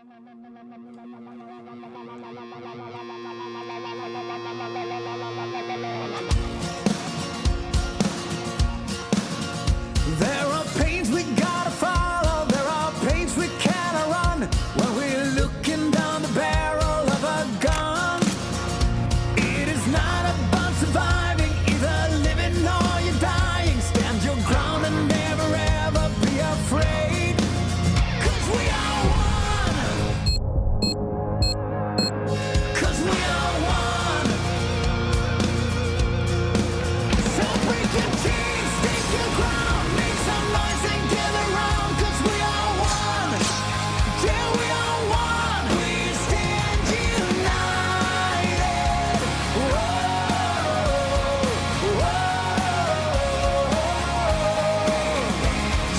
There are pains we gotta follow, there are pains we cannot run when we're looking down the barrel of a gun. It is not about surviving, either living or you're dying. Stand your ground and never ever be afraid, 'cause we are one. 'Cause we are one. So break your chains, take your ground, make some noise and gather round, 'cause we are one. Yeah, we are one. We stand united. Whoa, whoa.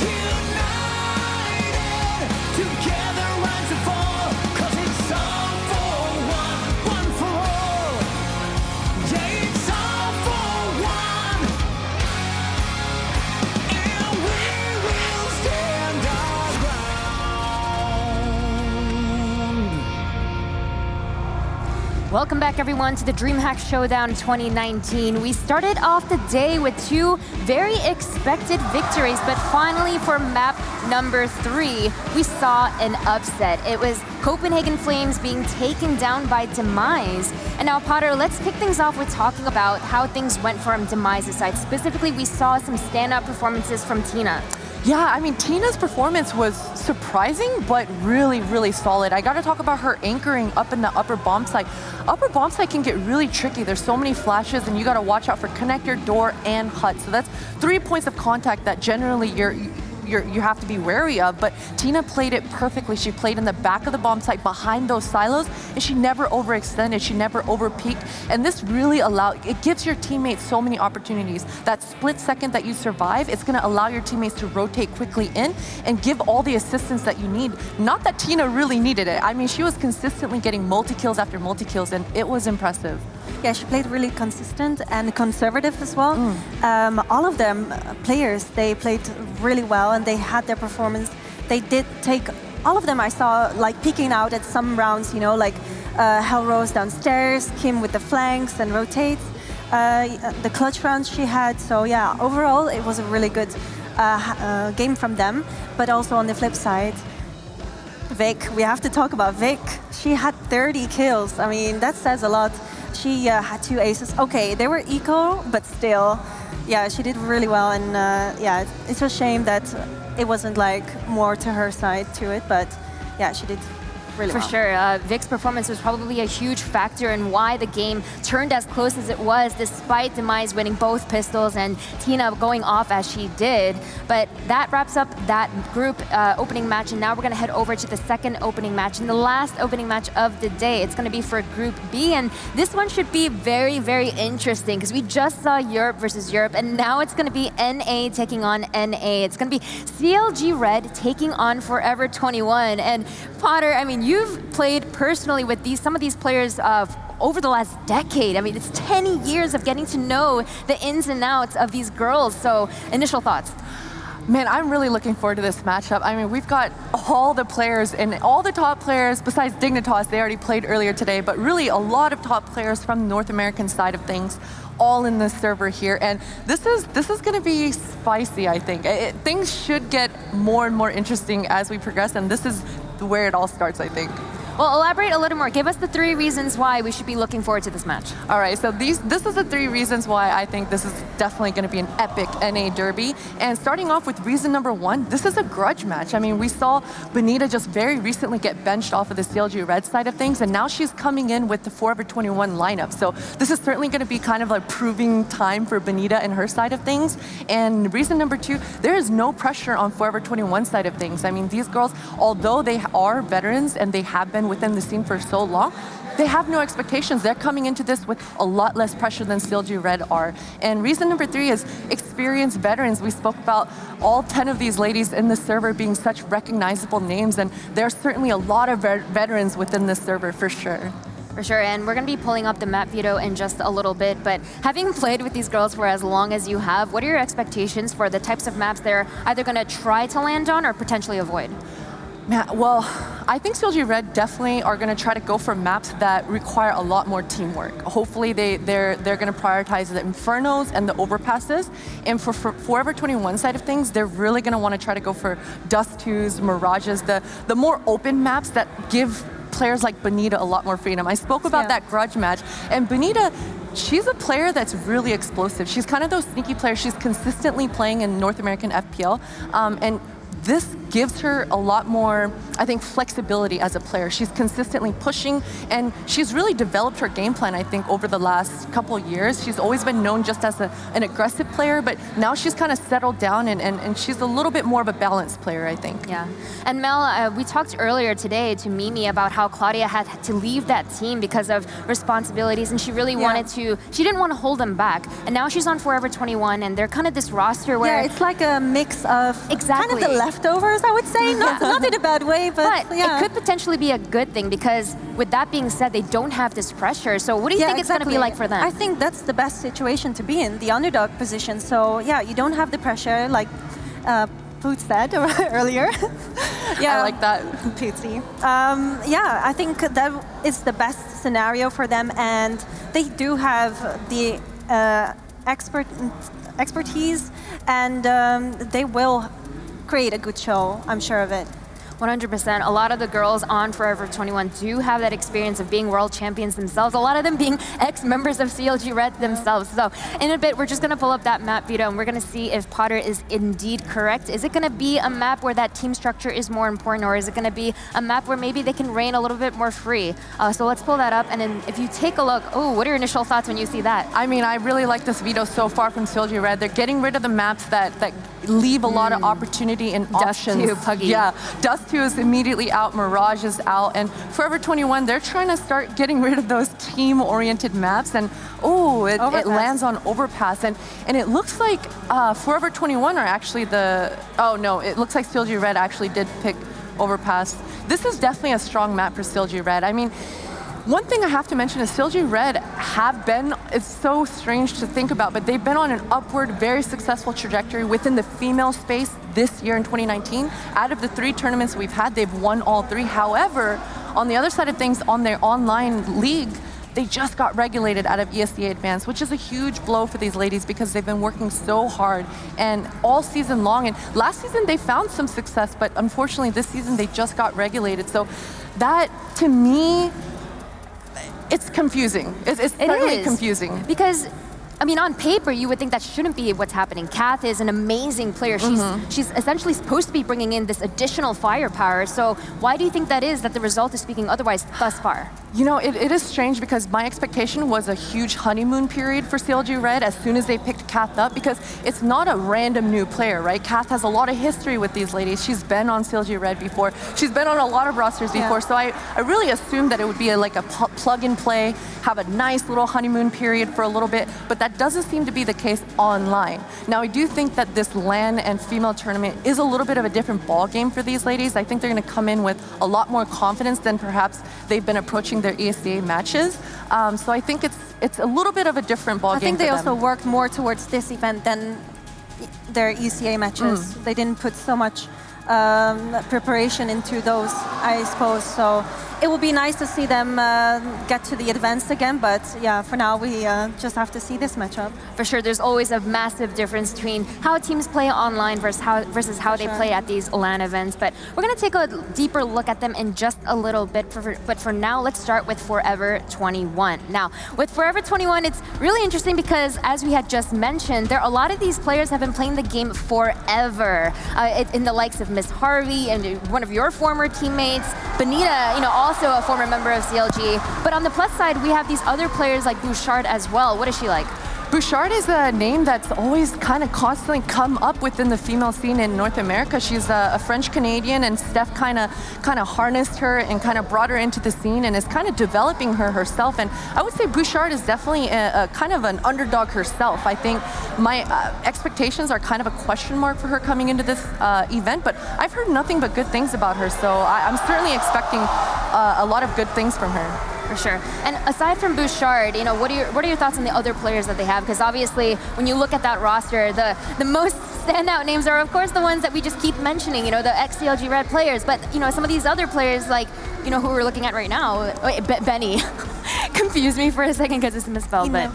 United, together rise and fall, 'cause it's all for one, one for all. Yeah, it's all for one. And we will stand our ground. Welcome back, everyone, to the DreamHack Showdown 2019. We started off the day with two very expected victories, but finally for map number 3, we saw an upset. It was Copenhagen Flames being taken down by Demise. And now, Potter, let's kick things off with talking about how things went from Demise's side. Specifically, we saw some standout performances from Tina. Yeah, I mean, Tina's performance was surprising, but really, really solid. I gotta talk about her anchoring up in the upper bomb site. Upper bomb site can get really tricky. There's so many flashes, and you gotta watch out for connector, door, and hut. So that's 3 points of contact that generally you have to be wary of, but Tina played it perfectly. She played in the back of the bomb site behind those silos, and she never overextended, she never overpeaked, and this really it gives your teammates so many opportunities. That split second that you survive, it's gonna allow your teammates to rotate quickly in and give all the assistance that you need. Not that Tina really needed it. I mean, she was consistently getting multi-kills after multi-kills, and it was impressive. Yeah, she played really consistent and conservative as well. All of them players, they played really well and they had their performance. They did take, all of them I saw like peeking out at some rounds, you know, like Hell Rose downstairs, Kim with the flanks and rotates, the clutch rounds she had. So yeah, overall it was a really good game from them. But also on the flip side, Vic, we have to talk about Vic. She had 30 kills. I mean, that says a lot. She had 2 aces. Okay, they were equal, but still, yeah, she did really well. And yeah, it's a shame that it wasn't like more to her side to it, but yeah, she did really well. For sure, Vic's performance was probably a huge factor in why the game turned as close as it was, despite Demise winning both pistols and Tina going off as she did. But that wraps up that group opening match, and now we're going to head over to the second opening match, and the last opening match of the day. It's going to be for Group B, and this one should be very, very interesting, because we just saw Europe versus Europe, and now it's going to be NA taking on NA. It's going to be CLG Red taking on Forever 21. And Potter, I mean, you've played personally with some of these players over the last decade. I mean, it's 10 years of getting to know the ins and outs of these girls. So, initial thoughts? Man, I'm really looking forward to this matchup. I mean, we've got all the players and all the top players, besides Dignitas, they already played earlier today, but really a lot of top players from the North American side of things, all in this server here. And this is going to be spicy, I think. Things should get more and more interesting as we progress, and this is where it all starts, I think. Well, elaborate a little more. Give us the 3 reasons why we should be looking forward to this match. All right, so this is the 3 reasons why I think this is definitely going to be an epic NA derby. And starting off with reason number 1, this is a grudge match. I mean, we saw Benita just very recently get benched off of the CLG Red side of things, and now she's coming in with the Forever 21 lineup. So this is certainly going to be kind of a proving time for Benita and her side of things. And reason number 2, there is no pressure on Forever 21 side of things. I mean, these girls, although they are veterans and they have been within the scene for so long, they have no expectations. They're coming into this with a lot less pressure than CLG Red are. And reason number 3 is experienced veterans. We spoke about all 10 of these ladies in the server being such recognizable names, and there's certainly a lot of veterans within this server for sure. For sure, and we're going to be pulling up the map veto in just a little bit, but having played with these girls for as long as you have, what are your expectations for the types of maps they're either going to try to land on or potentially avoid? Man, well, I think CLG Red definitely are going to try to go for maps that require a lot more teamwork. Hopefully they're going to prioritize the Infernos and the Overpasses. And for Forever 21 side of things, they're really going to want to try to go for Dust 2s, Mirages, the more open maps that give players like Bonita a lot more freedom. I spoke about that grudge match, and Bonita, she's a player that's really explosive. She's kind of those sneaky players. She's consistently playing in North American FPL, and this gives her a lot more, I think, flexibility as a player. She's consistently pushing, and she's really developed her game plan, I think, over the last couple of years. She's always been known just as an aggressive player, but now she's kind of settled down, and she's a little bit more of a balanced player, I think. Yeah. And Mel, we talked earlier today to Mimi about how Claudia had to leave that team because of responsibilities, and she really wanted to, she didn't want to hold them back. And now she's on Forever 21, and they're kind of this roster where... Yeah, it's like a mix of kind of the leftovers, I would say. Not in a bad way, but it could potentially be a good thing, because with that being said, they don't have this pressure. So what do you think it's going to be like for them? I think that's the best situation to be in, the underdog position. So yeah, you don't have the pressure, like Poot said earlier. I like that. Pootsy. Yeah, I think that is the best scenario for them, and they do have the expertise, and they will create a good show, I'm sure of it. 100%. A lot of the girls on Forever 21 do have that experience of being world champions themselves, a lot of them being ex-members of CLG Red themselves. So in a bit, we're just going to pull up that map, Vito, and we're going to see if Potter is indeed correct. Is it going to be a map where that team structure is more important, or is it going to be a map where maybe they can reign a little bit more free? So let's pull that up, and then if you take a look, what are your initial thoughts when you see that? I mean, I really like this Vito so far from CLG Red. They're getting rid of the maps that leave a lot of opportunity and options. Dust 2, Puggy. Yeah, Dust 2 is immediately out, Mirage is out, and Forever 21, they're trying to start getting rid of those team-oriented maps, and it lands on Overpass, and it looks like Forever 21 are actually it looks like CLG Red actually did pick Overpass. This is definitely a strong map for CLG Red. I mean, one thing I have to mention is CLG Red have been, it's so strange to think about, but they've been on an upward, very successful trajectory within the female space this year in 2019. Out of the 3 tournaments we've had, they've won all 3. However, on the other side of things, on their online league, they just got regulated out of ESEA Advanced, which is a huge blow for these ladies because they've been working so hard and all season long. And last season they found some success, but unfortunately this season they just got regulated. So that, to me, it's confusing. It's totally confusing. Because, I mean, on paper, you would think that shouldn't be what's happening. Kath is an amazing player. She's essentially supposed to be bringing in this additional firepower. So why do you think that is, that the result is speaking otherwise thus far? You know, it is strange because my expectation was a huge honeymoon period for CLG Red as soon as they picked Kath up, because it's not a random new player, right? Kath has a lot of history with these ladies. She's been on CLG Red before. She's been on a lot of rosters before. So I really assumed that it would be like a plug and play, have a nice little honeymoon period for a little bit, but that doesn't seem to be the case online. Now, I do think that this LAN and female tournament is a little bit of a different ball game for these ladies. I think they're going to come in with a lot more confidence than perhaps they've been approaching their ESEA matches. So I think it's a little bit of a different ball game. I think they also worked more towards this event than their ECA matches. They didn't put so much preparation into those, I suppose. So it would be nice to see them get to the advanced again, but yeah, for now we just have to see this matchup. For sure, there's always a massive difference between how teams play online versus how they play at these LAN events. But we're going to take a deeper look at them in just a little bit. But for now, let's start with Forever 21. Now, with Forever 21, it's really interesting because, as we had just mentioned, a lot of these players have been playing the game forever. In the likes of Miss Harvey and one of your former teammates, Bonita, also a former member of CLG. But on the plus side, we have these other players like Bouchard as well. What is she like? Bouchard is a name that's always kind of constantly come up within the female scene in North America. She's a French Canadian, and Steph kind of harnessed her and kind of brought her into the scene and is kind of developing her herself. And I would say Bouchard is definitely a kind of an underdog herself. I think my expectations are kind of a question mark for her coming into this event, but I've heard nothing but good things about her, so I'm certainly expecting a lot of good things from her. For sure. And aside from Bouchard, what are your thoughts on the other players that they have? Because obviously, when you look at that roster, the most standout names are, of course, the ones that we just keep mentioning, you know, the ex-CLG Red players. But, you know, some of these other players, like, you know, who we're looking at right now, Benny. Confused me for a second because it's misspelled, but...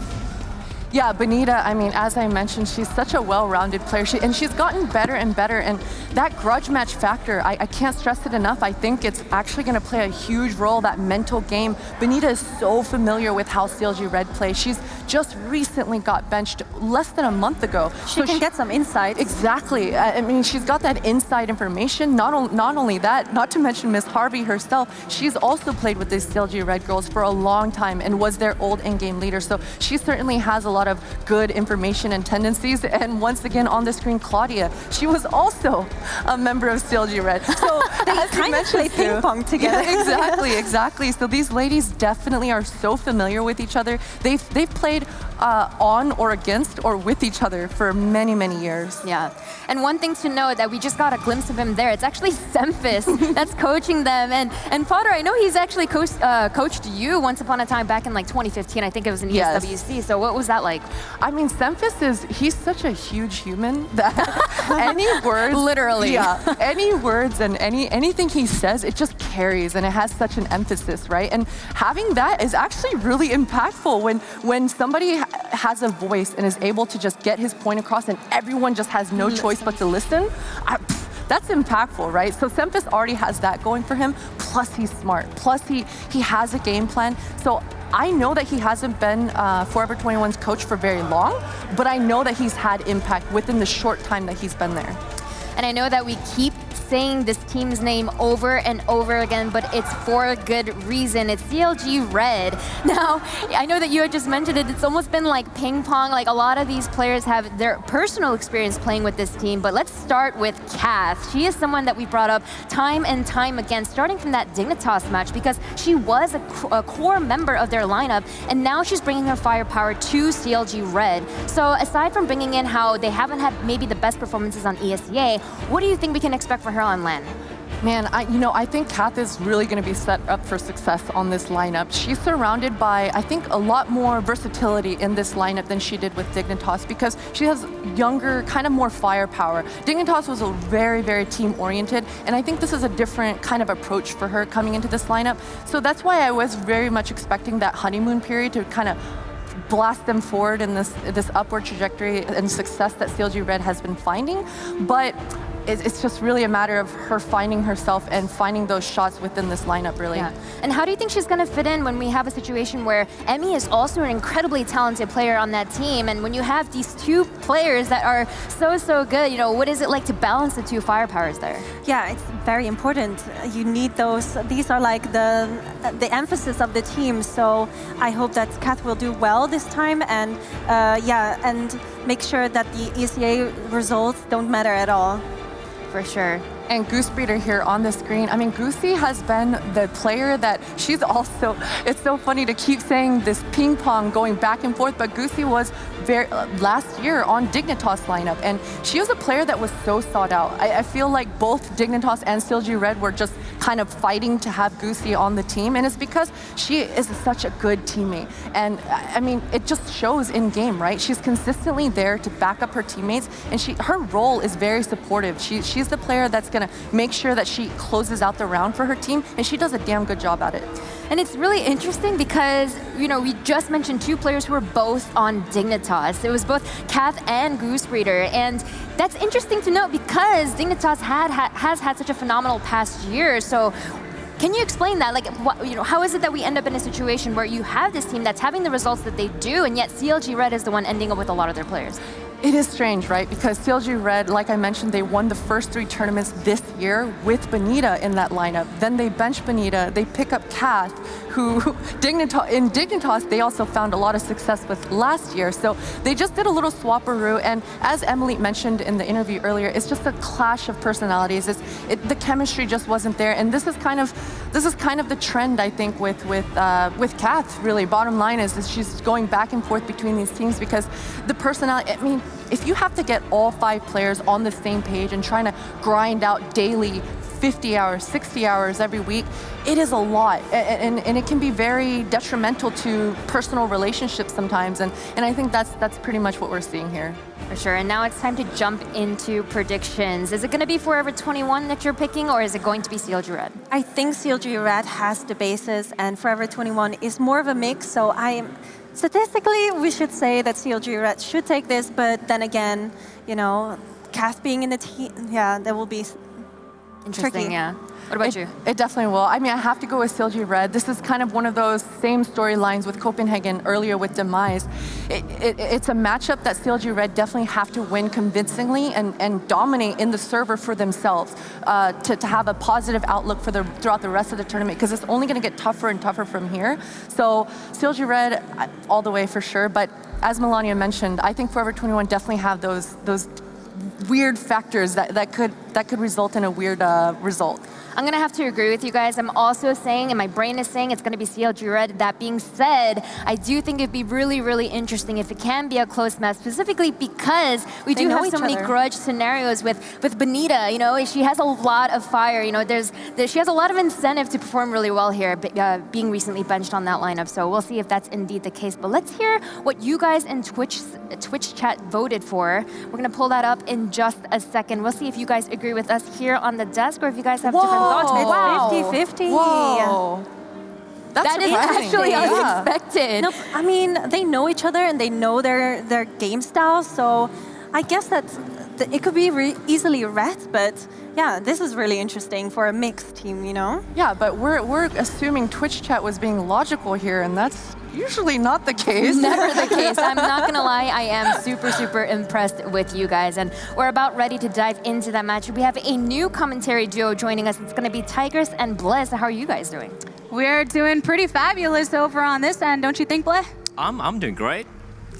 Yeah, Benita, I mean, as I mentioned, she's such a well-rounded player, and she's gotten better and better, and that grudge match factor, I can't stress it enough. I think it's actually going to play a huge role, that mental game. Benita is so familiar with how CLG Red plays. She's just recently got benched less than a month ago. She can get some insight. Exactly. I mean, she's got that inside information. Not only that, not to mention Miss Harvey herself, she's also played with these CLG Red girls for a long time and was their old in-game leader. So she certainly has a lot of good information and tendencies. And once again on the screen, Claudia, she was also a member of CLG Red. So they kind of play ping pong together. Yeah, exactly. So these ladies definitely are so familiar with each other. They've played on or against or with each other for many, many years. Yeah. And one thing to note that we just got a glimpse of him there, it's actually Semphis that's coaching them. And Potter, I know he's actually coached you once upon a time back in like 2015. I think it was in ESWC. So what was that like? I mean, Semphis he's such a huge human that any words, literally, yeah, any words and anything he says, it just carries and it has such an emphasis, right? And having that is actually really impactful when somebody has a voice and is able to just get his point across and everyone just has no choice but to listen. That's impactful, right? So Semphis already has that going for him, plus he's smart, plus he has a game plan. So I know that he hasn't been Forever 21's coach for very long, but I know that he's had impact within the short time that he's been there. And I know that we keep saying this team's name over and over again, but it's for a good reason. It's CLG Red. Now, I know that you had just mentioned it. It's almost been like ping pong. Like a lot of these players have their personal experience playing with this team, but let's start with Kath. She is someone that we brought up time and time again, starting from that Dignitas match, because she was a core member of their lineup, and now she's bringing her firepower to CLG Red. So aside from bringing in how they haven't had maybe the best performances on ESEA, what do you think we can expect for her on LAN? Man, I think Kath is really going to be set up for success on this lineup. She's surrounded by, I think, a lot more versatility in this lineup than she did with Dignitas because she has younger, kind of more firepower. Dignitas was a very, very team-oriented, and I think this is a different kind of approach for her coming into this lineup. So that's why I was very much expecting that honeymoon period to kind of blast them forward in this upward trajectory and success that CLG Red has been finding. But it's just really a matter of her finding herself and finding those shots within this lineup, really. Yeah. And how do you think she's going to fit in when we have a situation where Emmy is also an incredibly talented player on that team, and when you have these two players that are so good, you know, what is it like to balance the two firepowers there? Yeah, it's very important. You need those. These are like the emphasis of the team. So I hope that Kath will do well this time, and and make sure that the ECA results don't matter at all. For sure. And Goose Breeder here on the screen. I mean, Goosey has been the player that she's also, it's so funny to keep saying this ping pong going back and forth, but Goosey was last year on Dignitas lineup, and she was a player that was so sought out. I feel like both Dignitas and CLG Red were just kind of fighting to have Goosey on the team, and it's because she is such a good teammate. And I mean, it just shows in game, right? She's consistently there to back up her teammates, and her role is very supportive. She's the player that's going to make sure that she closes out the round for her team, and she does a damn good job at it. And it's really interesting because, you know, we just mentioned two players who were both on Dignitas. It was both Kath and Goose Breeder, and that's interesting to note because Dignitas has had such a phenomenal past year. So can you explain that? Like, how is it that we end up in a situation where you have this team that's having the results that they do, and yet CLG Red is the one ending up with a lot of their players? It is strange, right? Because CLG Red, like I mentioned, they won the first 3 tournaments this year with Benita in that lineup. Then they bench Benita, they pick up Kath, who in Dignitas, they also found a lot of success with last year. So they just did a little swapperoo, and as Emily mentioned in the interview earlier, it's just a clash of personalities. The chemistry just wasn't there, and this is kind of the trend, I think, with Kath. Really, bottom line is she's going back and forth between these teams because the personality. I mean, if you have to get all 5 players on the same page and trying to grind out daily 50 hours, 60 hours every week, it is a lot. And it can be very detrimental to personal relationships sometimes. And I think that's pretty much what we're seeing here. For For sure. And now it's time to jump into predictions. Is it going to be Forever 21 that you're picking, or is it going to be CLG Red? I think CLG Red has the basis, and Forever 21 is more of a mix. So statistically, we should say that CLG Red should take this, but then again, you know, Cath being in the team, yeah, that will be Interesting, tricky. yeah. What about you? It definitely will. I mean, I have to go with CLG Red. This is kind of one of those same storylines with Copenhagen earlier with Demise. It's a matchup that CLG Red definitely have to win convincingly and dominate in the server for themselves to have a positive outlook for throughout the rest of the tournament, because it's only going to get tougher and tougher from here. So CLG Red all the way for sure. But as Melania mentioned, I think Forever 21 definitely have those weird factors that could result in a weird result. I'm going to have to agree with you guys. I'm also saying, and my brain is saying, it's going to be CLG Red. That being said, I do think it'd be really, really interesting if it can be a close match, specifically because we do have so many grudge scenarios with Benita. You know, she has a lot of fire. You know, she has a lot of incentive to perform really well here, being recently benched on that lineup. So we'll see if that's indeed the case. But let's hear what you guys in Twitch chat voted for. We're going to pull that up in just a second. We'll see if you guys agree with us here on the desk, or if you guys have different thoughts. Wow. It's 50-50. Whoa. That is actually unexpected. No, I mean, they know each other and they know their game style, so I guess that it could be easily Red, but yeah, this is really interesting for a mixed team, you know? Yeah, but we're assuming Twitch chat was being logical here, and that's usually not the case. Never the case. I'm not going to lie. I am super, super impressed with you guys. And we're about ready to dive into that match. We have a new commentary duo joining us. It's going to be Tigress and Bless. How are you guys doing? We're doing pretty fabulous over on this end, don't you think, Bless? I'm doing great.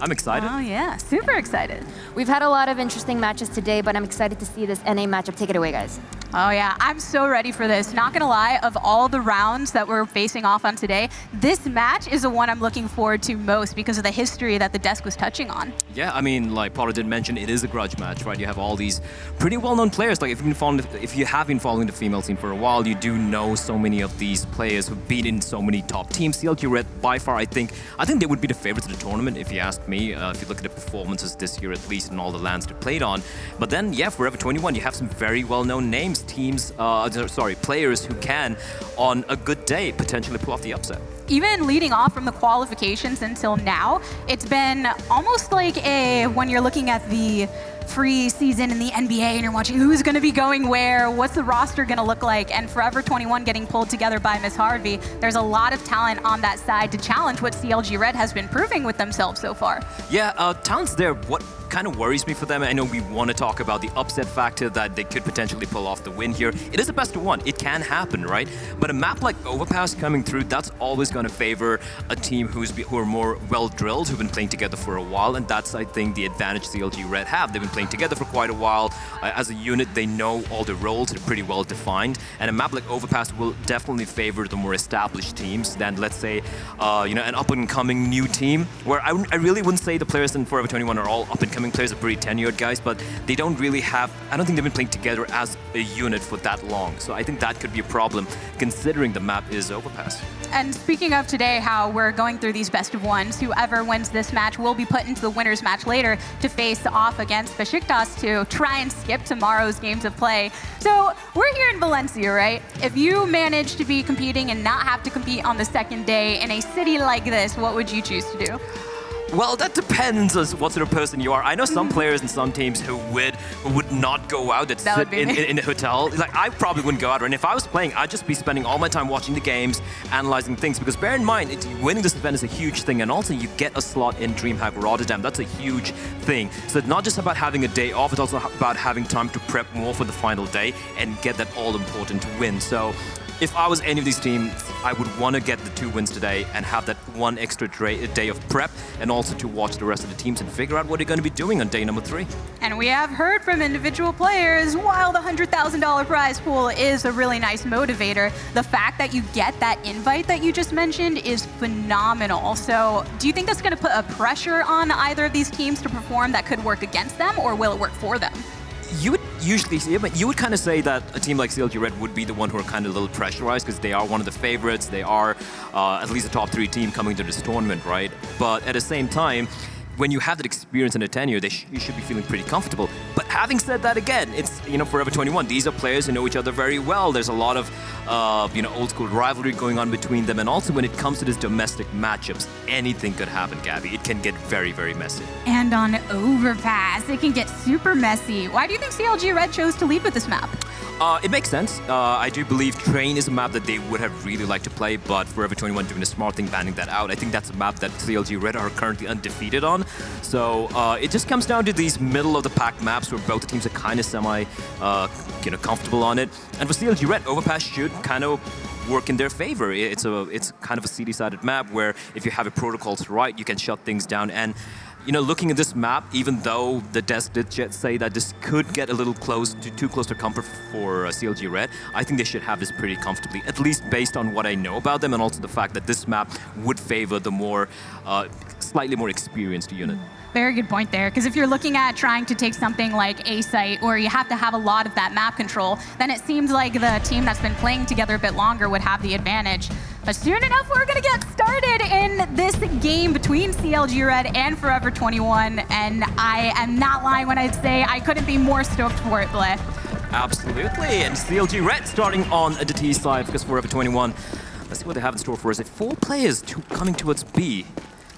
I'm excited. Oh, yeah. Super excited. We've had a lot of interesting matches today, but I'm excited to see this NA matchup. Take it away, guys. Oh, yeah. I'm so ready for this. Not going to lie, of all the rounds that we're facing off on today, this match is the one I'm looking forward to most because of the history that the desk was touching on. Yeah, I mean, like Potter did mention, it is a grudge match, right? You have all these pretty well-known players. Like, if you have been following the female scene for a while, you do know so many of these players who've been in so many top teams. CLG Red, by far, I think they would be the favorites of the tournament, if you ask me. If you look at the performances this year, at least, in all the lands they played on. But then, yeah, Forever 21, you have some very well-known names, players who can, on a good day, potentially pull off the upset. Even leading off from the qualifications until now, it's been almost like when you're looking at the pre-season in the NBA and you're watching who's going to be going where, what's the roster going to look like, and Forever 21 getting pulled together by Miss Harvey, there's a lot of talent on that side to challenge what CLG Red has been proving with themselves so far. Yeah, talent's there. What kind of worries me for them, I know we want to talk about the upset factor that they could potentially pull off the win here. It is a best of one. It can happen, right? But a map like Overpass coming through, that's always going to favor a team who are more well-drilled, who've been playing together for a while, and that's, I think, the advantage CLG Red have. They've been playing together for quite a while. As a unit, they know all the roles, they're pretty well defined, and a map like Overpass will definitely favor the more established teams than, let's say, an up-and-coming new team, where I really wouldn't say the players in Forever 21 are all up-and-coming players, are pretty tenured guys, but they don't really have, I don't think they've been playing together as a unit for that long. So I think that could be a problem, considering the map is Overpass. And speaking of today, how we're going through these best of ones, whoever wins this match will be put into the winner's match later to face off against Besiktas to try and skip tomorrow's games of play. So we're here in Valencia, right? If you manage to be competing and not have to compete on the second day in a city like this, what would you choose to do? Well, that depends on what sort of person you are. I know some players in some teams who would not go out, that sit in a hotel. Like, I probably wouldn't go out. And if I was playing, I'd just be spending all my time watching the games, analyzing things. Because bear in mind, winning this event is a huge thing. And also, you get a slot in DreamHack Rotterdam. That's a huge thing. So it's not just about having a day off. It's also about having time to prep more for the final day and get that all-important win. So if I was any of these teams, I would want to get the 2 wins today and have that one extra day of prep, and also to watch the rest of the teams and figure out what they're going to be doing on day number 3. And we have heard from individual players, while the $100,000 prize pool is a really nice motivator, the fact that you get that invite that you just mentioned is phenomenal. So do you think that's going to put a pressure on either of these teams to perform that could work against them, or will it work for them? You would usually see it, but you would kind of say that a team like CLG Red would be the one who are kind of a little pressurized because they are one of the favorites. They are at least a top 3 team coming to this tournament, right? But at the same time, when you have that experience and a tenure, you should be feeling pretty comfortable. But having said that, again, it's Forever 21. These are players who know each other very well. There's a lot of old school rivalry going on between them, and also when it comes to these domestic matchups, anything could happen, Gabby. It can get very, very messy. And on Overpass, it can get super messy. Why do you think CLG Red chose to lead with this map? It makes sense. I do believe Train is a map that they would have really liked to play, but Forever 21 doing a smart thing, banning that out. I think that's a map that CLG Red are currently undefeated on. So it just comes down to these middle of the pack maps where both the teams are kind of semi, comfortable on it. And for CLG Red, Overpass should kind of work in their favor. It's kind of a CD-sided map where if you have your protocols right, you can shut things down. And looking at this map, even though the desk did say that this could get a little too close to comfort for CLG Red, I think they should have this pretty comfortably, at least based on what I know about them, and also the fact that this map would favor the slightly more experienced unit. Very good point there, because if you're looking at trying to take something like A site, or you have to have a lot of that map control, then it seems like the team that's been playing together a bit longer would have the advantage. But soon enough, we're going to get started in this game between CLG Red and Forever 21, and I am not lying when I say I couldn't be more stoked for it, Blay. Absolutely, and CLG Red starting on the T side, because Forever 21, let's see what they have in store for us. 4 players coming towards B.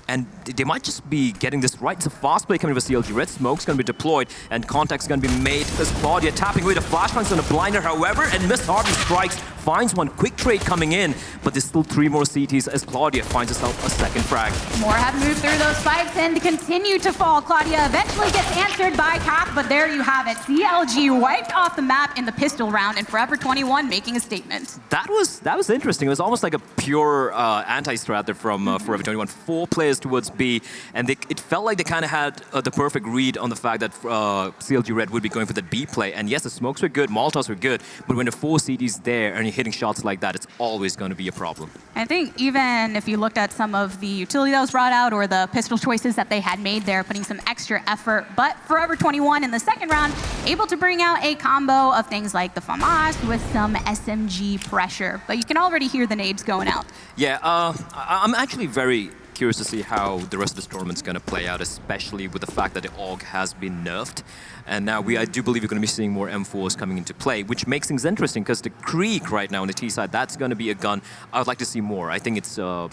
And they might just be getting this right. It's a fast play coming with CLG Red. Smoke's going to be deployed, and contact's going to be made. As Claudia tapping away the flashbangs on the blinder, however, and Miss Harvey strikes, finds one quick trade coming in, but there's still 3 more CTs as Claudia finds herself a second frag. More have moved through those spikes and continue to fall. Claudia eventually gets answered by Cap, but there you have it. CLG wiped off the map in the pistol round, and Forever 21 making a statement. That was interesting. It was almost like a pure anti-strat there from Forever 21. 4 players towards B, and it felt like they kind of had the perfect read on the fact that CLG Red would be going for the B play. And yes, the smokes were good, Molotovs were good, but when the 4 CDs there and you're hitting shots like that, it's always going to be a problem. I think even if you looked at some of the utility that was brought out or the pistol choices that they had made there, putting some extra effort, but Forever 21 in the second round, able to bring out a combo of things like the FAMAS with some SMG pressure. But you can already hear the nades going out. Yeah, I'm actually very curious to see how the rest of this tournament's going to play out, especially with the fact that the AUG has been nerfed. And now I do believe we're going to be seeing more M4s coming into play, which makes things interesting because the Creek right now on the T side, that's going to be a gun I would like to see more. I think it's a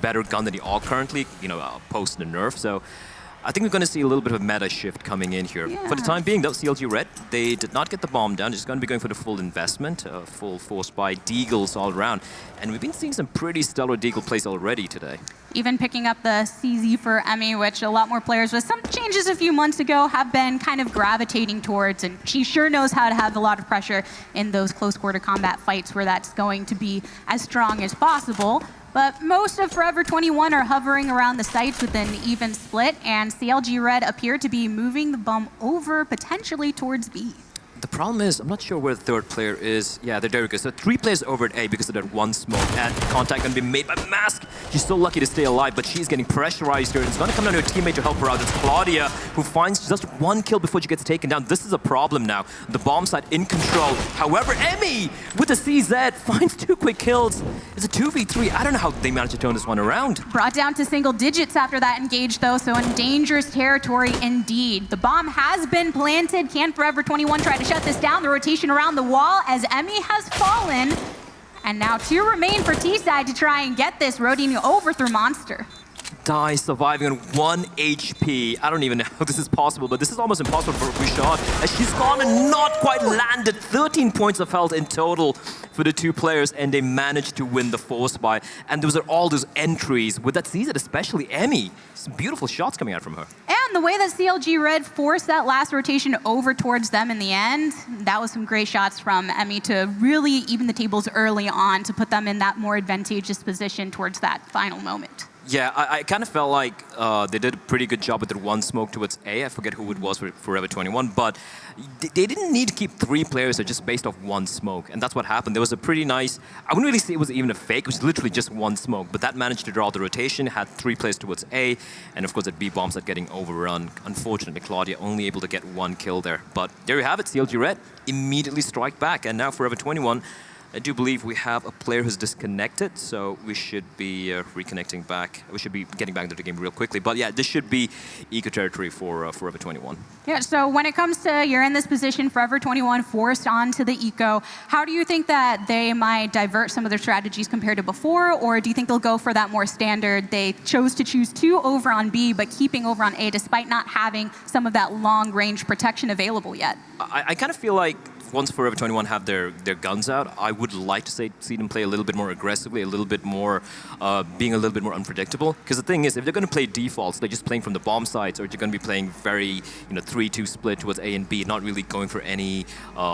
better gun than the AUG currently, post the nerf. So I think we're going to see a little bit of a meta shift coming in here. Yeah. For the time being, though, CLG Red, they did not get the bomb down. They're just going to be going for the full investment, full force by Deagles all around. And we've been seeing some pretty stellar Deagle plays already today. Even picking up the CZ for Emmy, which a lot more players with some changes a few months ago have been kind of gravitating towards, and she sure knows how to have a lot of pressure in those close quarter combat fights where that's going to be as strong as possible. But most of Forever 21 are hovering around the sites with an even split, and CLG Red appear to be moving the bomb over potentially towards B. The problem is, I'm not sure where the third player is. Yeah, there we go. So 3 players over at A because of that 1 smoke. And contact going to be made by Mask. She's so lucky to stay alive, but she's getting pressurized here. It's going to come down to a teammate to help her out. It's Claudia, who finds just 1 kill before she gets taken down. This is a problem now. The bomb site in control. However, Emmy, with the CZ, finds 2 quick kills. It's a 2v3. I don't know how they managed to turn this one around. Brought down to single digits after that engage, though, so in dangerous territory indeed. The bomb has been planted. Can Forever 21 try to shut this down? The rotation around the wall as Emmy has fallen. And now 2 remain for T-side to try and get this, rotating over through Monster. Die surviving on 1 HP. I don't even know how this is possible, but this is almost impossible for Bouchard as she's gone and not quite landed. 13 points of health in total for the 2 players, and they managed to win the force buy. And those are all those entries with that CZ, especially Emmy. Some beautiful shots coming out from her. And the way that CLG Red forced that last rotation over towards them in the end, that was some great shots from Emmy to really even the tables early on to put them in that more advantageous position towards that final moment. Yeah, I kind of felt like they did a pretty good job with their 1 smoke towards A. I forget who it was for Forever 21, but they didn't need to keep 3 players there just based off 1 smoke, and that's what happened. There was a pretty nice, I wouldn't really say it was even a fake, it was literally just 1 smoke, but that managed to draw the rotation, had 3 players towards A, and of course that B bombs are getting overrun. Unfortunately, Claudia only able to get 1 kill there, but there you have it, CLG Red immediately strike back, and now Forever 21, I do believe we have a player who's disconnected, so we should be reconnecting back. We should be getting back into the game real quickly. But yeah, this should be eco territory for Forever 21. Yeah, so when it comes to you're in this position, Forever 21 forced onto the eco, how do you think that they might divert some of their strategies compared to before, or do you think they'll go for that more standard? They chose to choose 2 over on B, but keeping over on A despite not having some of that long-range protection available yet. I kind of feel like once Forever 21 have their guns out, I would like to see them play a little bit more aggressively, a little bit more, being a little bit more unpredictable. Because the thing is, if they're going to play defaults, they're just playing from the bomb sides, or they're going to be playing very, 3-2 split towards A and B, not really going for any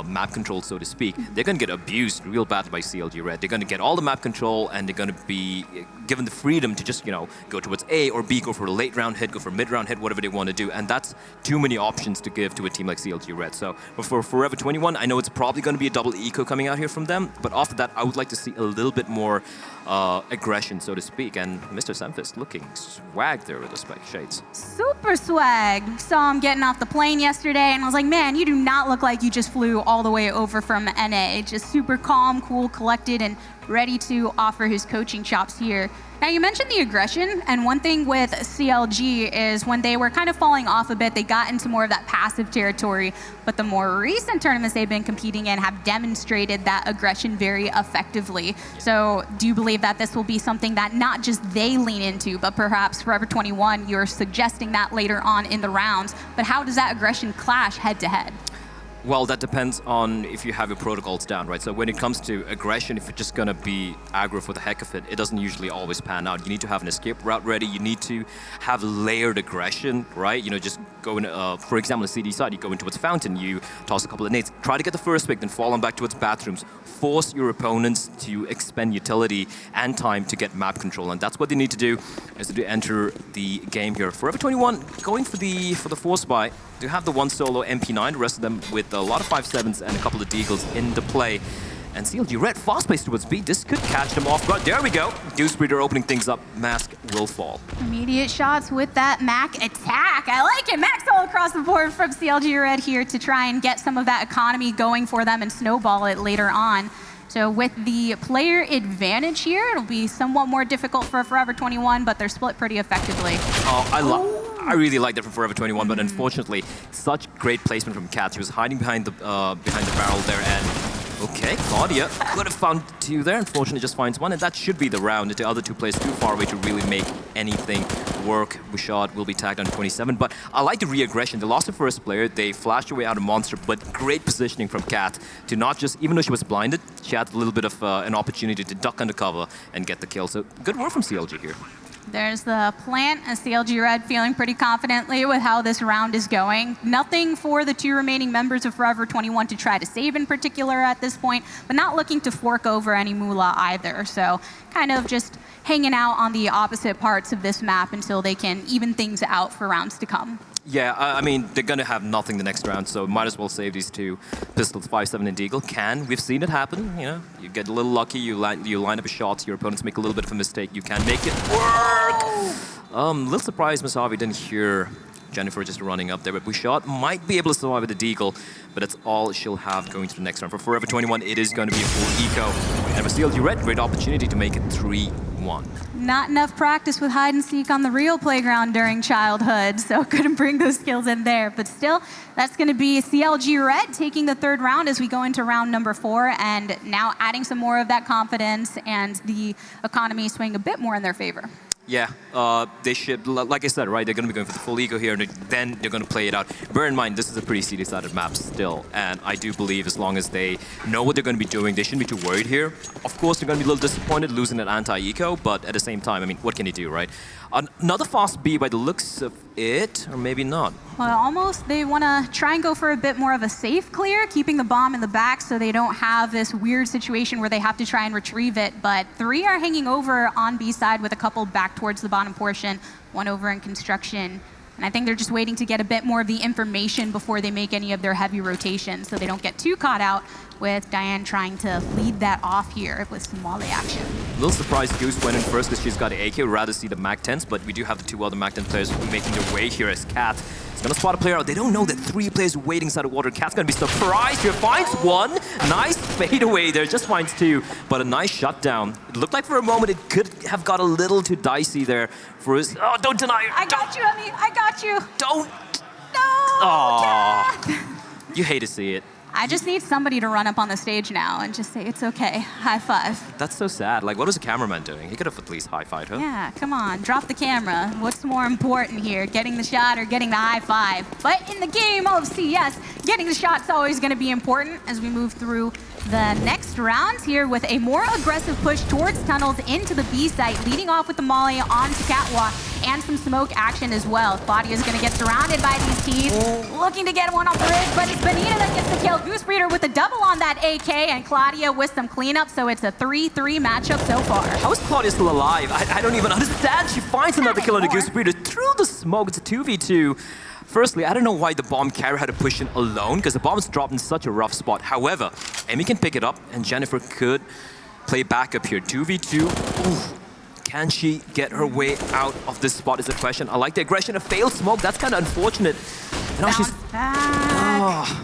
map control, so to speak. They're going to get abused real bad by CLG Red. They're going to get all the map control, and they're going to be given the freedom to just, go towards A or B, go for a late round hit, go for a mid round hit, whatever they want to do. And that's too many options to give to a team like CLG Red. So for Forever 21, I know it's probably going to be a double eco coming out here from them, but after that, I would like to see a little bit more aggression, so to speak. And Mr. Semfist looking swag there with the spike shades. Super swag. Saw him getting off the plane yesterday, and I was like, man, you do not look like you just flew all the way over from NA. Just super calm, cool, collected, and ready to offer his coaching chops here. Now, you mentioned the aggression, and one thing with CLG is when they were kind of falling off a bit, they got into more of that passive territory, but the more recent tournaments they've been competing in have demonstrated that aggression very effectively. So do you believe that this will be something that not just they lean into, but perhaps Forever 21, you're suggesting that later on in the rounds, but how does that aggression clash head-to-head? Well, that depends on if you have your protocols down, right? So when it comes to aggression, if you're just going to be aggro for the heck of it, it doesn't usually always pan out. You need to have an escape route ready. You need to have layered aggression, right? Just go in, for example, the CD side, you go into its fountain, you toss a couple of nades, try to get the first pick, then fall on back to its bathrooms. Force your opponents to expend utility and time to get map control, and that's what they need to do as they enter the game here. Forever 21 going for the force buy. They have the one solo MP9, the rest of them with a lot of 5-7s and a couple of deagles in the play. And CLG Red, fast pace towards B. This could catch them off guard. There we go. Deuce Breeder opening things up. Mask will fall. Immediate shots with that Mac attack. I like it. Max all across the board from CLG Red here to try and get some of that economy going for them and snowball it later on. So with the player advantage here, it'll be somewhat more difficult for Forever 21, but they're split pretty effectively. I really like that from Forever 21, but unfortunately, such great placement from Cat. She was hiding behind the barrel there, and okay, Claudia could have found 2 there. Unfortunately, just finds 1, and that should be the round. The other 2 players too far away to really make anything work. Bouchard will be tagged on 27, but I like the re-aggression. They lost the first player, they flashed away out of Monster, but great positioning from Cat to not just, even though she was blinded, she had a little bit of an opportunity to duck under cover and get the kill. So good work from CLG here. There's the plant, as CLG Red feeling pretty confidently with how this round is going. Nothing for the 2 remaining members of Forever 21 to try to save in particular at this point, but not looking to fork over any moolah either. So kind of just hanging out on the opposite parts of this map until they can even things out for rounds to come. Yeah, I mean, they're going to have nothing the next round, so might as well save these 2 pistols, 5-7 and Deagle. We've seen it happen, you get a little lucky, you line up a shot, your opponents make a little bit of a mistake, you can make it work! Little surprised Misavi didn't hear Jennifer just running up there, but Bouchard might be able to survive with the Deagle, but that's all she'll have going to the next round. For Forever 21, it is going to be a full eco, and for CLG Red, great opportunity to make it 3-1. Not enough practice with hide and seek on the real playground during childhood, so couldn't bring those skills in there. But still, that's going to be CLG Red taking the 3rd round as we go into round number 4, and now adding some more of that confidence and the economy swing a bit more in their favor. Yeah, they should, like I said, right, they're going to be going for the full eco here, and then they're going to play it out. Bear in mind, this is a pretty CD-sided map still, and I do believe as long as they know what they're going to be doing, they shouldn't be too worried here. Of course, they're going to be a little disappointed losing that anti-eco, but at the same time, I mean, what can you do, right? Another fast B by the looks of it, or maybe not. Well, almost they want to try and go for a bit more of a safe clear, keeping the bomb in the back so they don't have this weird situation where they have to try and retrieve it. But 3 are hanging over on B side with a couple back towards the bottom portion, 1 over in construction. And I think they're just waiting to get a bit more of the information before they make any of their heavy rotations so they don't get too caught out. with Diane trying to lead that off here with some volley action. A little surprised Goose went in first because she's got an AK. We'd rather see the MAC-10s, but we do have the two other MAC-10 players making their way here as Cat is going to spot a player out. They don't know that 3 players waiting inside the water. Cat's going to be surprised here. Finds 1. Nice fadeaway there. Just finds 2, but a nice shutdown. It looked like for a moment it could have got a little too dicey there for his... Oh, don't deny it. I got you, Emmy. I got you. Don't. No, Aw. You hate to see it. I just need somebody to run up on the stage now and just say, it's okay, high five. That's so sad. Like, what was the cameraman doing? He could have at least high-fived her. Yeah, come on, drop the camera. What's more important here, getting the shot or getting the high five? But in the game of CS, getting the shot's always gonna be important as we move through the next rounds here with a more aggressive push towards tunnels into the B site, leading off with the molly onto Catwalk and some smoke action as well. Claudia's gonna get surrounded by these teams, looking to get one on the ridge, but it's Benita that gets the kill. Goose Breeder with a double on that AK, and Claudia with some cleanup, so it's a 3-3 matchup so far. How is Claudia still alive? I don't even understand. She finds another kill on the Goose Breeder through the smoke. It's a 2v2. Firstly, I don't know why the bomb carrier had to push in alone, because the bomb's dropped in such a rough spot. However, Emmy can pick it up, and Jennifer could play backup here. 2v2. Ooh. Can she get her way out of this spot is the question. I like the aggression. A failed smoke. That's kind of unfortunate. And now she's...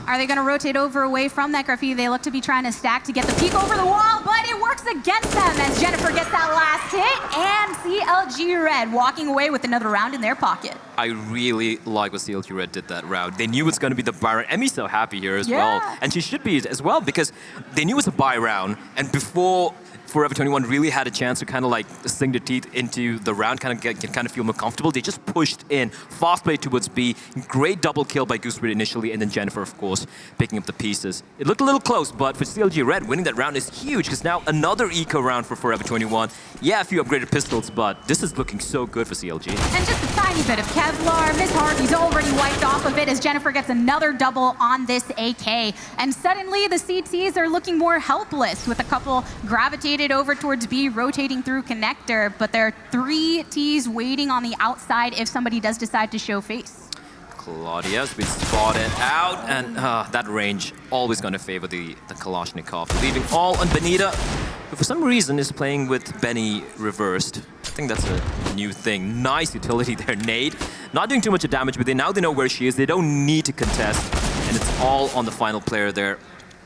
Are they going to rotate over away from that graffiti? They look to be trying to stack to get the peek over the wall, but it works against them as Jennifer gets that last hit, and CLG Red walking away with another round in their pocket. I really like what CLG Red did that round. They knew it's going to be the buy round. Emmy's so happy here as well. And she should be as well, because they knew it was a buy round, and before Forever 21 really had a chance to kind of like sink their teeth into the round, kind of feel more comfortable. They just pushed in, fast play towards B, great double kill by Goose Breeder initially, and then Jennifer, of course, picking up the pieces. It looked a little close, but for CLG Red, winning that round is huge, because now another eco round for Forever 21. Yeah, a few upgraded pistols, but this is looking so good for CLG. And just a tiny bit of Kevlar. Miss Harvey's already wiped off of it as Jennifer gets another double on this AK. And suddenly the CTs are looking more helpless, with a couple gravitated over towards B, rotating through connector, but there are 3 Ts waiting on the outside if somebody does decide to show face. Claudia's been spotted out, and that range always going to favor the Kalashnikov, leaving all on Benita, who for some reason is playing with Benny reversed. I think that's a new thing. Nice utility there, Nade. Not doing too much damage, but now they know where she is. They don't need to contest, and it's all on the final player there.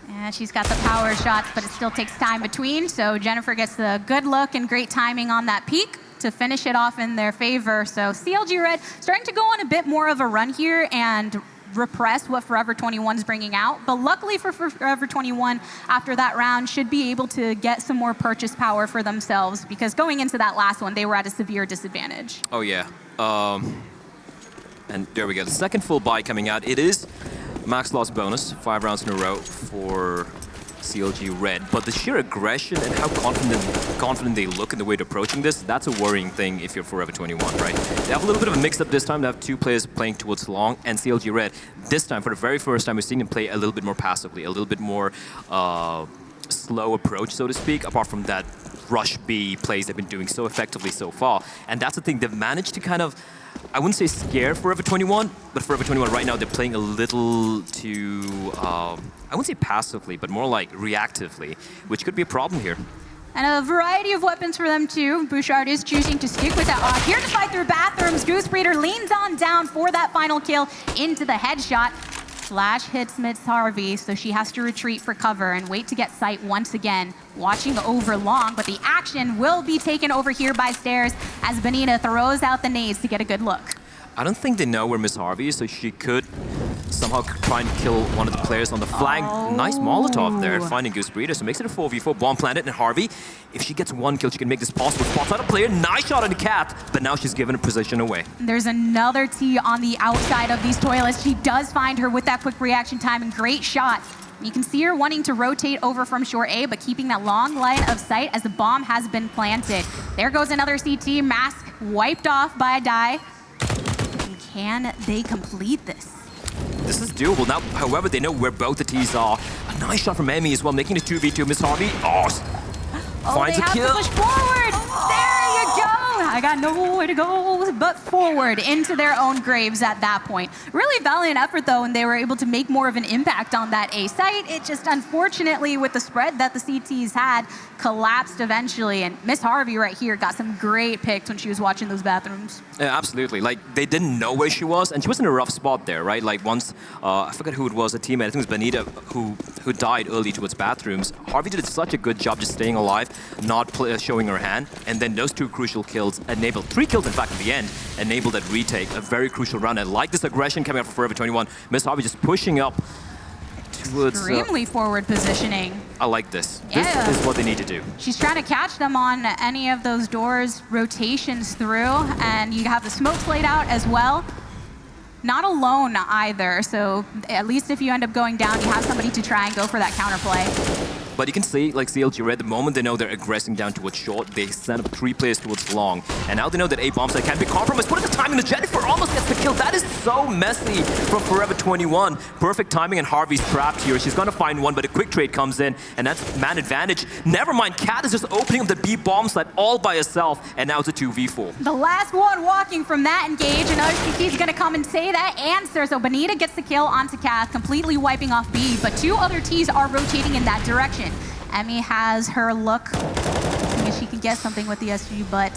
Yeah, she's got the power shots, but it still takes time between, so Jennifer gets the good look and great timing on that peak to finish it off in their favor. So CLG Red starting to go on a bit more of a run here and repress what Forever 21's bringing out. But luckily for Forever 21, after that round, should be able to get some more purchase power for themselves, because going into that last one, they were at a severe disadvantage. Oh, yeah. And there we go. The second full buy coming out. It is max loss bonus, 5 rounds in a row for CLG Red. But the sheer aggression and how confident they look in the way they're approaching this, that's a worrying thing if you're Forever 21, right? They have a little bit of a mix-up this time. They have 2 players playing towards long, and CLG Red, this time, for the very first time, we're seeing them play a little bit more passively, a little bit more slow approach, so to speak, apart from that rush B plays they've been doing so effectively so far. And that's the thing, they've managed to kind of, I wouldn't say scare Forever 21, but Forever 21 right now, they're playing a little too, I wouldn't say passively, but more like reactively, which could be a problem here. And a variety of weapons for them too. Bouchard is choosing to stick with that. Here to fight through bathrooms, Goose Breeder leans on down for that final kill into the headshot. Flash hits Miss Harvey, so she has to retreat for cover and wait to get sight once again. Watching over long, but the action will be taken over here by Stairs as Benita throws out the nades to get a good look. I don't think they know where Miss Harvey is, so she could somehow try and kill one of the players on the flank. Nice Molotov there, finding Goose Breeder, so makes it a 4v4. Bomb planted, and Harvey, if she gets 1 kill, she can make this possible. Spots out a player, nice shot on the Cat, but now she's given a position away. There's another T on the outside of these toilets. She does find her with that quick reaction time, and great shot. You can see her wanting to rotate over from shore A, but keeping that long line of sight as the bomb has been planted. There goes another CT, mask wiped off by a die. Can they complete this? This is doable. Now, however, they know where both the T's are. A nice shot from Emmy as well, making it 2v2. Miss Harvey, finds they a kill. have to push forward. There you go. I got nowhere to go but forward into their own graves at that point. Really valiant effort, though, and they were able to make more of an impact on that A site. It just, unfortunately, with the spread that the CTs had, collapsed eventually. And Miss Harvey right here got some great picks when she was watching those bathrooms. Yeah, absolutely. Like, they didn't know where she was, and she was in a rough spot there, right? Like, once, I forget who it was, a teammate, I think it was Benita, who died early towards bathrooms. Harvey did such a good job just staying alive, not showing her hand, and then those two crucial kills enabled, 3 kills, in fact, in the end, enabled that retake, a very crucial run. And like this aggression coming up from Forever 21, Miss Harvey just pushing up towards... Extremely forward positioning. I like this. Yeah. This is what they need to do. She's trying to catch them on any of those doors, rotations through, and you have the smokes laid out as well. Not alone either, so at least if you end up going down, you have somebody to try and go for that counterplay. But you can see, like CLG Red, the moment they know they're aggressing down towards short, they send up 3 players towards long. And now they know that A bomb site can't be compromised. What is the timing? The Jennifer almost gets the kill. That is so messy from Forever 21. Perfect timing, and Harvey's trapped here. She's gonna find one, but a quick trade comes in, and that's man advantage. Never mind, Cat is just opening up the B bomb site all by herself, and now it's a 2v4. The last one walking from that engage, and OCT is gonna come and say that answer. So Benita gets the kill onto Kath, completely wiping off B, but 2 other Ts are rotating in that direction. Emmy has her look. I guess she can get something with the SG, but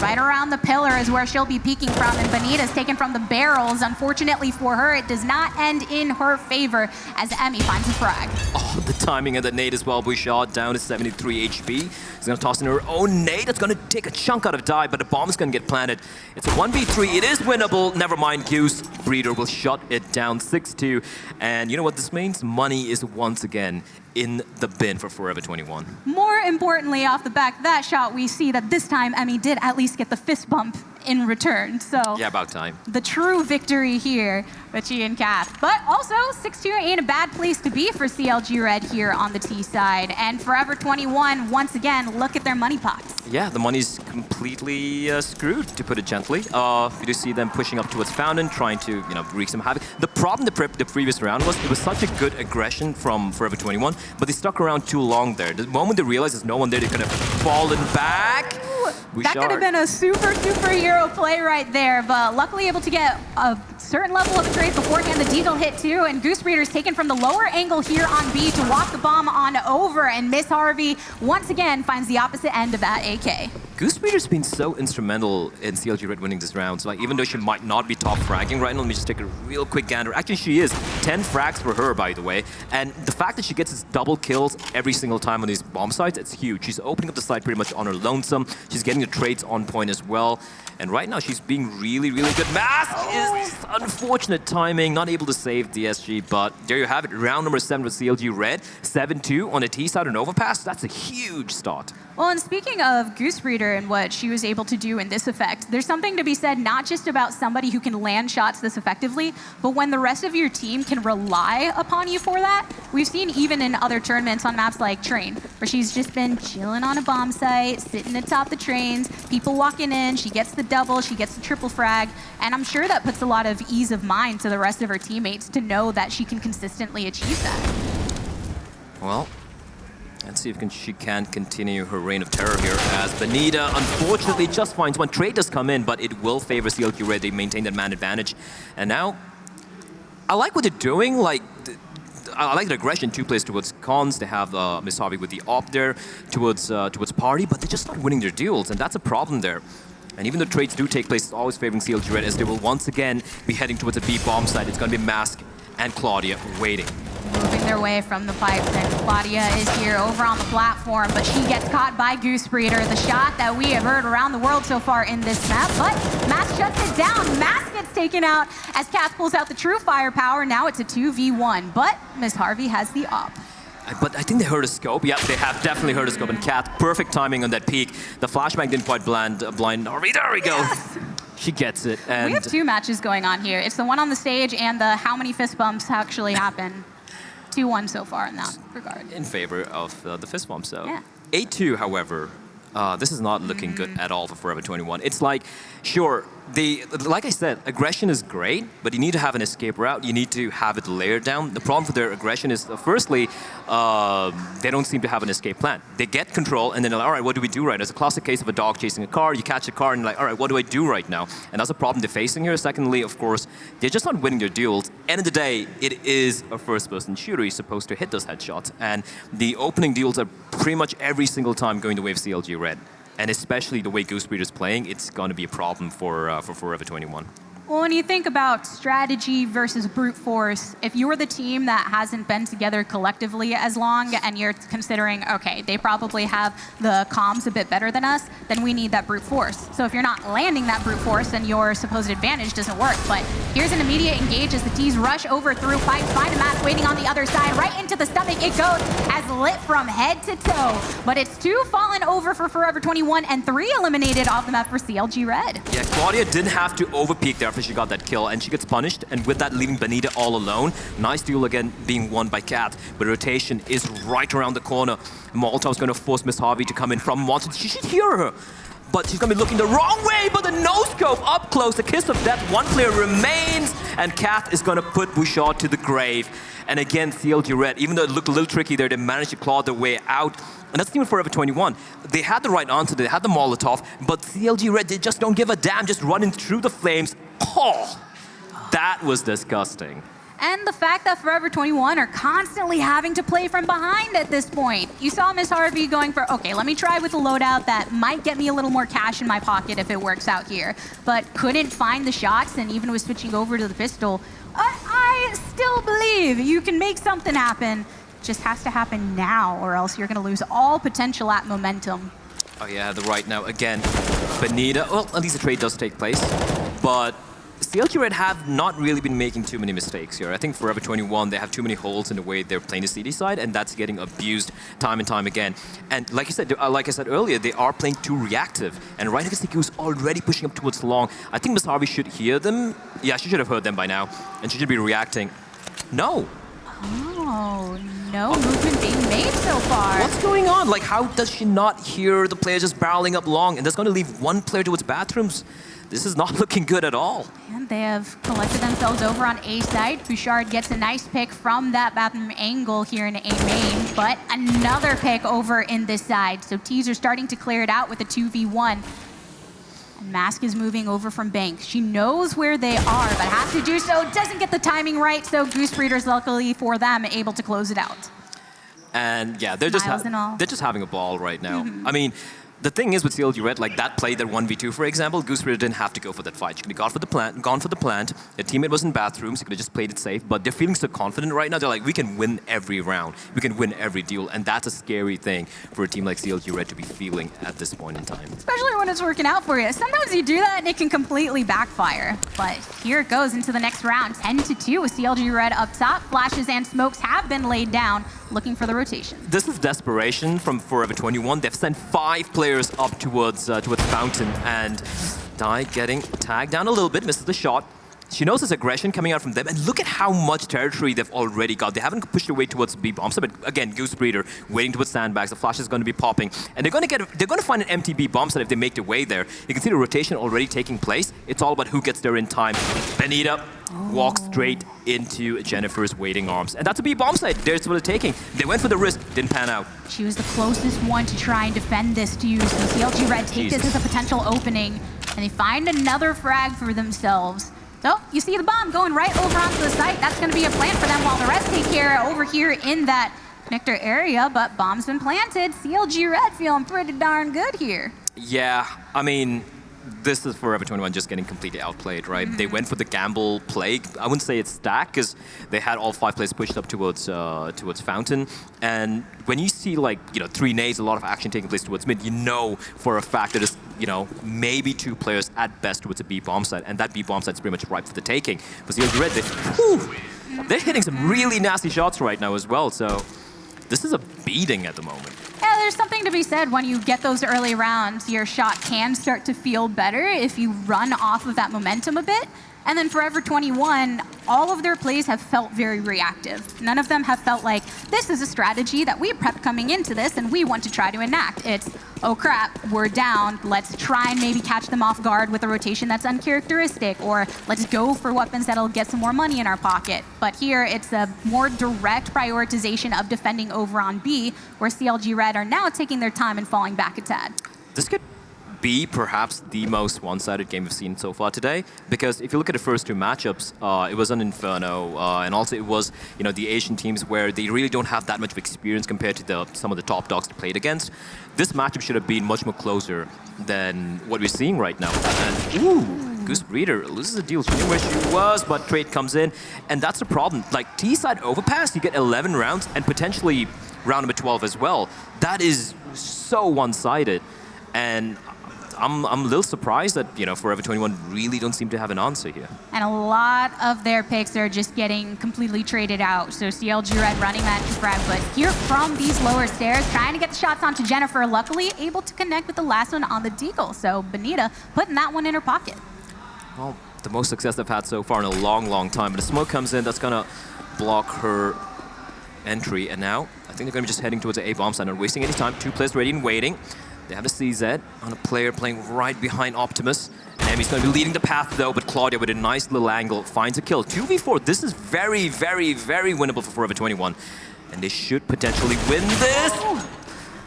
right around the pillar is where she'll be peeking from, and Benita's taken from the barrels. Unfortunately for her, it does not end in her favor as Emmy finds a frag. Oh, the timing of that nade as well. Bouchard down to 73 HP. She's gonna toss in her own nade. That's gonna take a chunk out of die, but the bomb is gonna get planted. It's a 1v3. It is winnable. Never mind, Goose Breeder will shut it down 6-2. And you know what this means? Money is once again in the bin for Forever 21. More importantly, off the back of that shot, we see that this time Emmy did at least get the fist bump in return. So Yeah, about time. the true victory here with she and Kath. But also, 6-2 ain't a bad place to be for CLG Red here on the T side. And Forever 21, once again, look at their money pots. Yeah, the money's completely screwed, to put it gently. We do see them pushing up towards Fountain, trying to, wreak some havoc. The problem the previous round was it was such a good aggression from Forever 21, but they stuck around too long there. The moment they realized there's no one there, they could have fallen back. That could have been a superhero play right there, but luckily able to get a certain level of trade beforehand. The Deagle hit too, and Goose Breeder's taken from the lower angle here on B to walk the bomb on over, and Miss Harvey once again finds the opposite end of that AK. Goose Breeder's been so instrumental in CLG Red winning this round. So, like, even though she might not be top fragging right now, let me just take a real quick gander. Actually, she is. 10 frags for her, by the way. And the fact that she gets these double kills every single time on these bomb sites, it's huge. She's opening up the site pretty much on her lonesome. She's getting the trades on point as well. And right now, she's being really, really good. Mask is unfortunate timing, not able to save the SG, but there you have it. Round number 7 with CLG Red. 7-2 on the T side and Overpass. That's a huge start. Well, and speaking of Goose Breeder and what she was able to do in this effect, there's something to be said not just about somebody who can land shots this effectively, but when the rest of your team can rely upon you for that. We've seen even in other tournaments on maps like Train, where she's just been chilling on a bomb site, sitting atop the trains, people walking in, she gets the double, she gets the triple frag, and I'm sure that puts a lot of ease of mind to the rest of her teammates to know that she can consistently achieve that. Well, let's see if she can continue her reign of terror here, as Benita unfortunately just finds one. Trade does come in, but it will favor CLG Red. They maintain that man advantage. And now, I like what they're doing. Like, I like the aggression. 2 plays towards Cons. They have Miss Harvey with the op there towards Party, but they're just not winning their duels, and that's a problem there. And even though trades do take place, it's always favoring CLG Red, as they will once again be heading towards a B bomb site. It's going to be Mask and Claudia waiting. Moving their way from the pipes, and Claudia is here over on the platform, but she gets caught by Goose Breeder, the shot that we have heard around the world so far in this map, but Mask shuts it down. Mask gets taken out as Kath pulls out the true firepower. Now it's a 2v1, but Miss Harvey has the op. But I think they heard a scope. Yeah, they have definitely heard a scope. And Kat, perfect timing on that peek. The flashbang didn't quite blind Harvey. There we go. Yes. She gets it. And we have 2 matches going on here. It's the one on the stage and the how many fist bumps actually happen. 2-1 so far in that regard. In favor of the fist bump, so. Yeah. 8-2, however, this is not looking good at all for Forever 21. It's like, sure, like I said, aggression is great, but you need to have an escape route. You need to have it layered down. The problem with their aggression is, firstly, they don't seem to have an escape plan. They get control, and then they're like, all right, what do we do right now? It's a classic case of a dog chasing a car. You catch a car, and you're like, all right, what do I do right now? And that's a problem they're facing here. Secondly, of course, they're just not winning their duels. End of the day, it is a first-person shooter. You're supposed to hit those headshots, and the opening duels are pretty much every single time going the way of CLG Red. And especially the way Goosebreeder's playing, it's going to be a problem for Forever 21. Well, when you think about strategy versus brute force, if you're the team that hasn't been together collectively as long and you're considering, okay, they probably have the comms a bit better than us, then we need that brute force. So if you're not landing that brute force, then your supposed advantage doesn't work. But here's an immediate engage as the T's rush over through pipe, find a mask waiting on the other side, right into the stomach it goes, as lit from head to toe. But it's 2 fallen over for Forever 21 and 3 eliminated off the map for CLG Red. Yeah, Claudia didn't have to overpeak there after she got that kill, and she gets punished, and with that leaving Benita all alone. Nice duel again being won by Cat, but rotation is right around the corner. Molotov's going to force Miss Harvey to come in from Monster. She should hear her, but she's going to be looking the wrong way, but the no-scope up close, the kiss of death, one player remains, and Cat is going to put Bouchard to the grave. And again, CLG Red, even though it looked a little tricky there, they managed to claw their way out. And that's even Forever 21. They had the right answer, they had the Molotov, but CLG Red, they just don't give a damn, just running through the flames. Oh, that was disgusting. And the fact that Forever 21 are constantly having to play from behind at this point. You saw Miss Harvey going for, okay, let me try with a loadout that might get me a little more cash in my pocket if it works out here, but couldn't find the shots and even was switching over to the pistol. I still believe you can make something happen. Just has to happen now, or else you're going to lose all potential at momentum. Oh yeah, the right now again. Benita, well, at least the trade does take place, but CLG Red have not really been making too many mistakes here. I think Forever 21, they have too many holes in the way they're playing the CD side, and that's getting abused time and time again. And like I said earlier, they are playing too reactive. And right against was already pushing up towards long. I think Miss Harvey should hear them. Yeah, she should have heard them by now, and she should be reacting. No. Oh, no movement being made so far. What's going on? Like, how does she not hear the players just barreling up long? And that's going to leave one player towards bathrooms. This is not looking good at all. And they have collected themselves over on A side. Bouchard gets a nice pick from that bathroom angle here in A main, but another pick over in this side. So T's are starting to clear it out with a 2v1. And Mask is moving over from Bank. She knows where they are, but has to do so. Doesn't get the timing right, so Goosebreeder's, luckily for them, able to close it out. And yeah, they're just having a ball right now. I mean, the thing is with CLG Red, like that play, that 1v2, for example, Goosebreeder didn't have to go for that fight. She could have gone for the plant. Their teammate was in bathrooms. He could have just played it safe. But they're feeling so confident right now. They're like, we can win every round. We can win every duel. And that's a scary thing for a team like CLG Red to be feeling at this point in time. Especially when it's working out for you. Sometimes you do that and it can completely backfire. But here it goes into the next round. 10-2 with CLG Red up top. Flashes and smokes have been laid down, looking for the rotation. This is desperation from Forever 21. They've sent 5 players up towards Fountain, and Dai getting tagged down a little bit, misses the shot. She knows there's aggression coming out from them, and look at how much territory they've already got. They haven't pushed away towards B bombs, but again, Goosebreeder waiting towards sandbags. The flash is going to be popping, and they're going to find an empty B bomb set if they make their way there. You can see the rotation already taking place. It's all about who gets there in time. Benita walks straight into Jennifer's waiting arms, and that's a B bomb site. There's what they're taking. They went for the risk, didn't pan out. She was the closest one to try and defend this to use. So CLG Red take this as a potential opening, and they find another frag for themselves. So you see the bomb going right over onto the site. That's going to be a plan for them while the rest take care over here in that connector area. But bomb's been planted. CLG Red feeling pretty darn good here. Yeah, I mean, this is Forever 21 just getting completely outplayed, right? They went for the gamble play. I wouldn't say it's stacked because they had all 5 players pushed up towards Fountain. And when you see 3 nades, a lot of action taking place towards mid, you know for a fact that it's maybe 2 players at best towards a B bomb site, and that B bomb site is pretty much ripe for the taking. But CLG Red, they're hitting some really nasty shots right now as well. So this is a beating at the moment. Yeah, there's something to be said when you get those early rounds. Your shot can start to feel better if you run off of that momentum a bit. And then Forever 21, all of their plays have felt very reactive. None of them have felt like, this is a strategy that we prepped coming into this and we want to try to enact. It's, oh crap, we're down. Let's try and maybe catch them off guard with a rotation that's uncharacteristic, or let's go for weapons that'll get some more money in our pocket. But here, it's a more direct prioritization of defending over on B, where CLG Red are now taking their time and falling back a tad. This could be perhaps the most one-sided game we've seen so far today, because if you look at the first two matchups, it was an Inferno, and also it was the Asian teams where they really don't have that much of experience compared to some of the top dogs they played against. This matchup should have been much more closer than what we're seeing right now. And ooh, Goose Breeder loses the deal. She knew where she was, but trade comes in, and that's the problem. Like T-side Overpass, you get 11 rounds and potentially round number 12 as well. That is so one-sided, and I'm a little surprised that Forever 21 really don't seem to have an answer here. And a lot of their picks are just getting completely traded out. So CLG Red running that frag, but here from these lower stairs, trying to get the shots onto Jennifer, luckily able to connect with the last one on the deagle. So Benita putting that one in her pocket. Well, the most success they've had so far in a long, long time. But the smoke comes in, that's gonna block her entry. And now, I think they're gonna be just heading towards the A bomb site, not wasting any time. Two players ready and waiting. They have the CZ on a player playing right behind Optimus. Emi's going to be leading the path though, but Claudia with a nice little angle finds a kill. 2v4, this is very, very, very winnable for Forever 21. And they should potentially win this.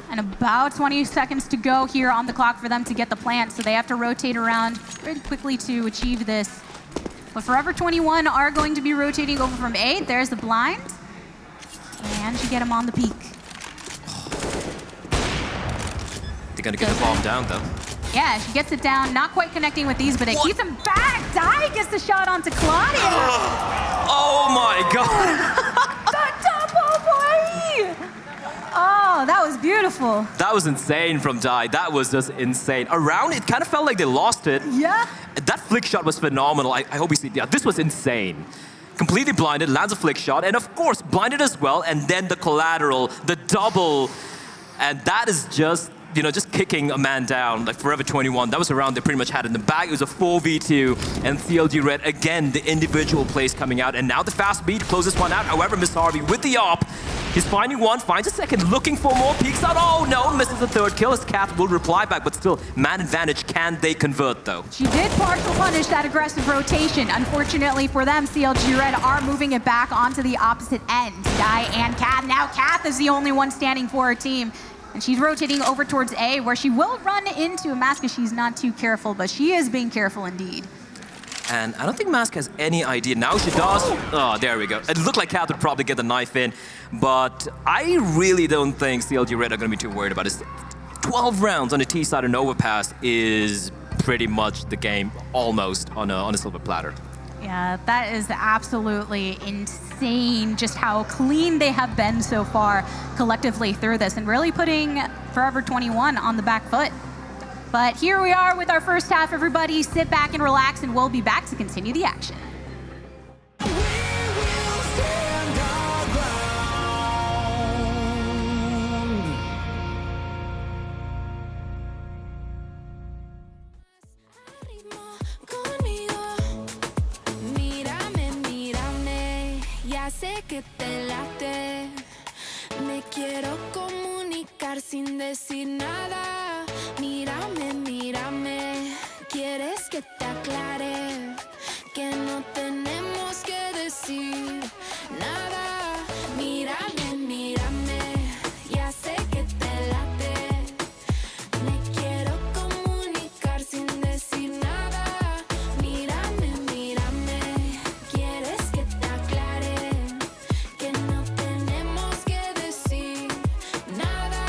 And about 20 seconds to go here on the clock for them to get the plant, so they have to rotate around pretty quickly to achieve this. But Forever 21 are going to be rotating over from A. There's the blind. And you get him on the peak. They're gonna get the bomb down though. Yeah, she gets it down, not quite connecting with these, but it keeps him back. Dai gets the shot onto Claudia. Oh my god! The double boy! Oh, that was beautiful. That was insane from Dai. That was just insane. Around, it kind of felt like they lost it. Yeah. That flick shot was phenomenal. I hope you see. Yeah, this was insane. Completely blinded, lands a flick shot, and of course blinded as well. And then the collateral, the double, and that is just just kicking a man down, like Forever 21. That was a round they pretty much had in the bag. It was a 4v2, and CLG Red, again, the individual plays coming out, and now the fast beat closes one out. However, Miss Harvey with the op, he's finding one, finds a second, looking for more, peeks out. Oh no, misses the third kill. His Cat will reply back, but still, man advantage. Can they convert though? She did partial punish that aggressive rotation. Unfortunately for them, CLG Red are moving it back onto the opposite end. Dai and Kath. Now Kath is the only one standing for her team. And she's rotating over towards A, where she will run into a Mask if she's not too careful, but she is being careful indeed. And I don't think Mask has any idea. Now she does. Oh, there we go. It looked like Kath would probably get the knife in, but I really don't think CLG Red are going to be too worried about it. 12 rounds on the T side and Overpass is pretty much the game almost on a silver platter. Yeah, that is absolutely insane just how clean they have been so far collectively through this and really putting Forever 21 on the back foot. But here we are with our first half, everybody. Sit back and relax, and we'll be back to continue the action. Sé que te late, me quiero comunicar sin decir nada. Mírame, mírame, quieres que te aclare que no tenemos que decir nada. Mírame, mírame, ya sé que te late, me quiero comunicar sin decir nada. Mírame, mírame, quieres que te aclare que no tenemos que decir nada.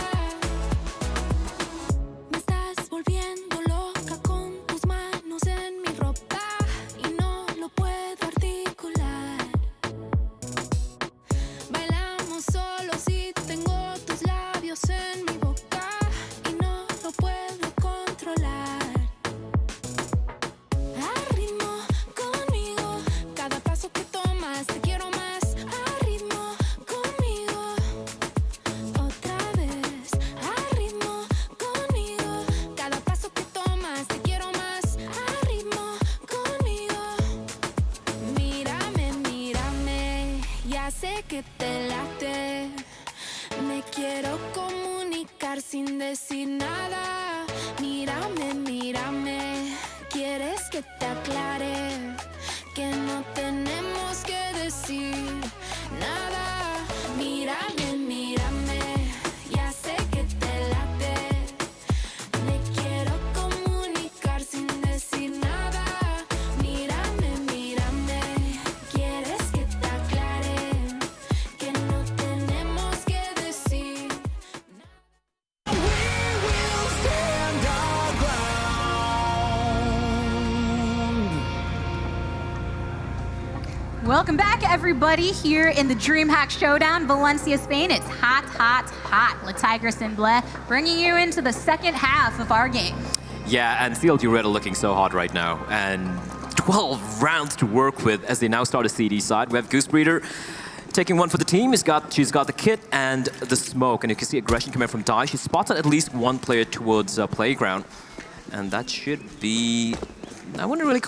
Welcome back, everybody, here in the DreamHack Showdown, Valencia, Spain. It's hot, hot, hot. Le Tiger Simble bringing you into the second half of our game. Yeah, and CLG Red are looking so hot right now. And 12 rounds to work with as they now start a CD side. We have Goose Breeder taking one for the team. She's got the kit and the smoke. And you can see aggression coming from Dai. She spots at least one player towards Playground. And that should be... I wouldn't really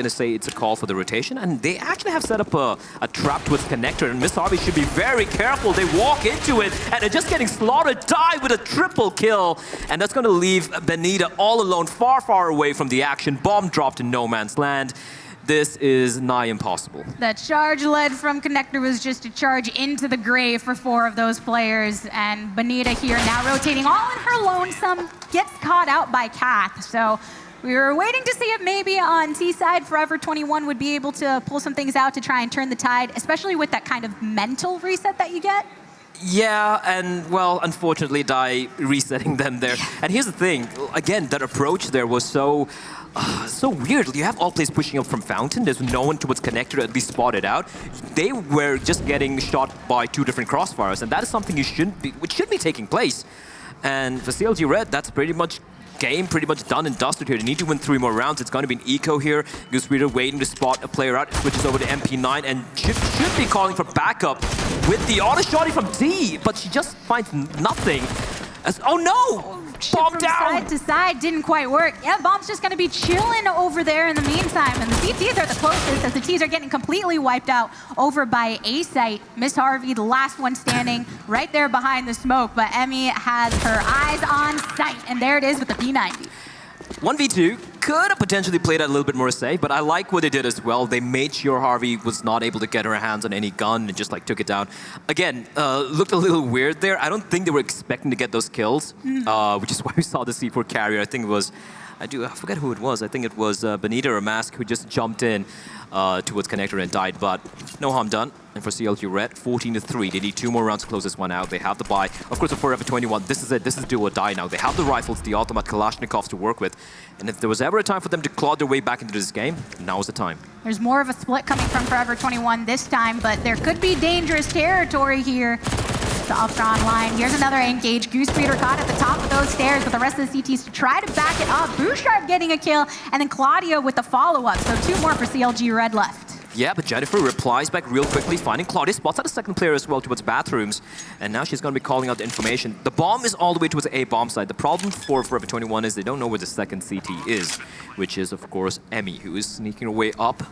say it's a call for the rotation, and they actually have set up a trap towards connector, and Miss Harvey should be very careful. They walk into it, and they're just getting slaughtered. Die with a triple kill, and that's going to leave Benita all alone, far, far away from the action. Bomb dropped in no man's land. This is nigh impossible. That charge led from connector was just a charge into the grave for 4 of those players, and Benita here now rotating all in her lonesome, gets caught out by Kath. So we were waiting to see if maybe on T side, Forever 21 would be able to pull some things out to try and turn the tide, especially with that kind of mental reset that you get. Yeah, and well, unfortunately, Dai resetting them there. And here's the thing, again, that approach there was so weird. You have all players pushing up from Fountain. There's no one towards connector to at least spot it out. They were just getting shot by 2 different crossfires, and that is something which should be taking place. And for CLG Red, that's pretty much done and dusted here. They need to win 3 more rounds. It's going to be an eco here. Goose Breeder waiting to spot a player out. Switches over to MP9 and should be calling for backup with the auto shotty from D, but she just finds nothing. Oh no! Bomb From down! side to side didn't quite work. Yeah, Bomb's just going to be chilling over there in the meantime, and the CTs are the closest as the Ts are getting completely wiped out over by A-Site. Miss Harvey, the last one standing right there behind the smoke, but Emmy has her eyes on sight, and there it is with the P90. 1v2 could have potentially played that a little bit more safe, but I like what they did as well. They made sure Harvey was not able to get her hands on any gun and just took it down. Again, looked a little weird there. I don't think they were expecting to get those kills, which is why we saw the C4 carrier. I think it was, I forget who it was. I think it was Benita or Mask who just jumped in towards connector and died, but no harm done. And for CLG Red, 14-3. They need 2 more rounds to close this one out. They have the buy. Of course, for Forever 21, this is it. This is do or die now. They have the rifles, the ultimate Kalashnikovs to work with. And if there was ever a time for them to claw their way back into this game, now is the time. There's more of a split coming from Forever 21 this time, but there could be dangerous territory here. The Uptron line. Here's another engage. Goose Breeder caught at the top of those stairs, but the rest of the CTs to try to back it up. Bouchard getting a kill, and then Claudia with the follow-up. So 2 more for CLG Red left. Yeah, but Jennifer replies back real quickly, finding Claudia, spots out a second player as well towards bathrooms, and now she's going to be calling out the information. The bomb is all the way towards the A bomb side. The problem for Forever 21 is they don't know where the second CT is, which is, of course, Emmy, who is sneaking her way up.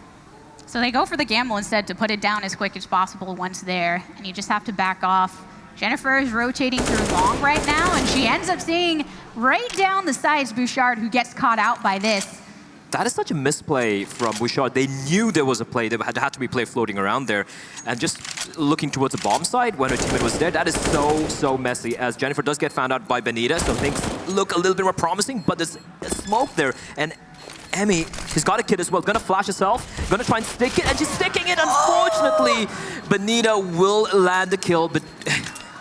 So they go for the gamble instead to put it down as quick as possible once there, and you just have to back off. Jennifer is rotating through long right now, and she ends up seeing right down the sides Bouchard, who gets caught out by this. That is such a misplay from Bouchard. They knew there was a play. There had to be play floating around there. And just looking towards the bomb side when her teammate was there, that is so messy, as Jennifer does get found out by Benita, so things look a little bit more promising, but there's a smoke there. And Emmy, she's got a kid as well, gonna flash herself, gonna try and stick it, and she's sticking it, unfortunately. Benita will land the kill, but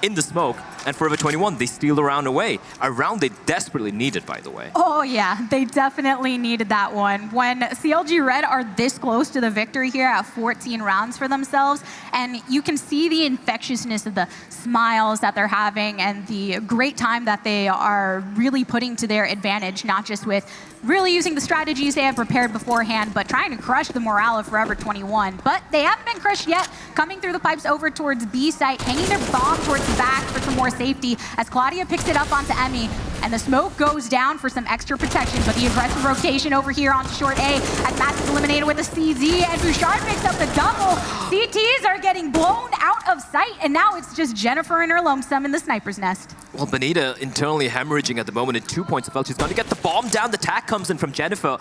in the smoke. And Forever 21, they steal the round away. A round they desperately needed, by the way. Oh yeah, they definitely needed that one. When CLG Red are this close to the victory here at 14 rounds for themselves, and you can see the infectiousness of the smiles that they're having and the great time that they are really putting to their advantage, not just with really using the strategies they have prepared beforehand, but trying to crush the morale of Forever 21. But they haven't been crushed yet, coming through the pipes over towards B site, hanging their bomb towards the back for some more safety as Claudia picks it up onto Emmy, and the smoke goes down for some extra protection, but the aggressive rotation over here onto short A as Matt is eliminated with a CZ, and Bouchard picks up the double. CTs are getting blown out of sight, and now it's just Jennifer and her lonesome in the sniper's nest. Well, Benita internally hemorrhaging at the moment at 2 points of health. She's going to get the bomb down. The attack comes in from Jennifer.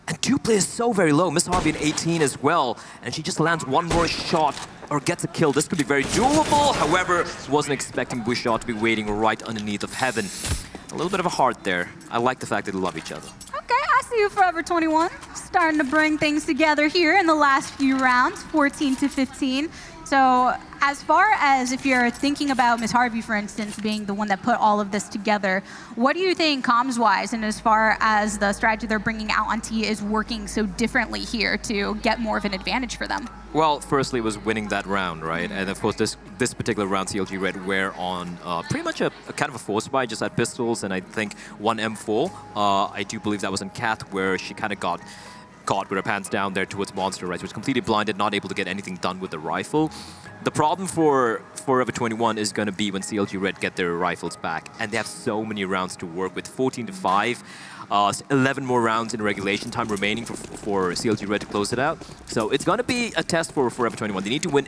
And 2 players so very low. Miss Harvey at 18 as well. And she just lands one more shot or gets a kill. This could be very doable. However, wasn't expecting Bouchard to be waiting right underneath of heaven. A little bit of a heart there. I like the fact that they love each other. Okay, I see you, Forever 21. Starting to bring things together here in the last few rounds, 14-15. So As far as if you're thinking about Ms. Harvey, for instance, being the one that put all of this together, what do you think comms-wise and as far as the strategy they're bringing out on T is working so differently here to get more of an advantage for them? Well, firstly, it was winning that round, right? And of course, this particular round, CLG Red were on pretty much a kind of a force buy, just had pistols and I think one M4. I do believe that was in Cat, where she kind of got caught with her pants down there towards Monster, right? She was completely blinded, not able to get anything done with the rifle. The problem for Forever 21 is going to be when CLG Red get their rifles back, and they have so many rounds to work with, 14-5. 11 more rounds in regulation time remaining for CLG Red to close it out. So it's going to be a test for Forever 21. They need to win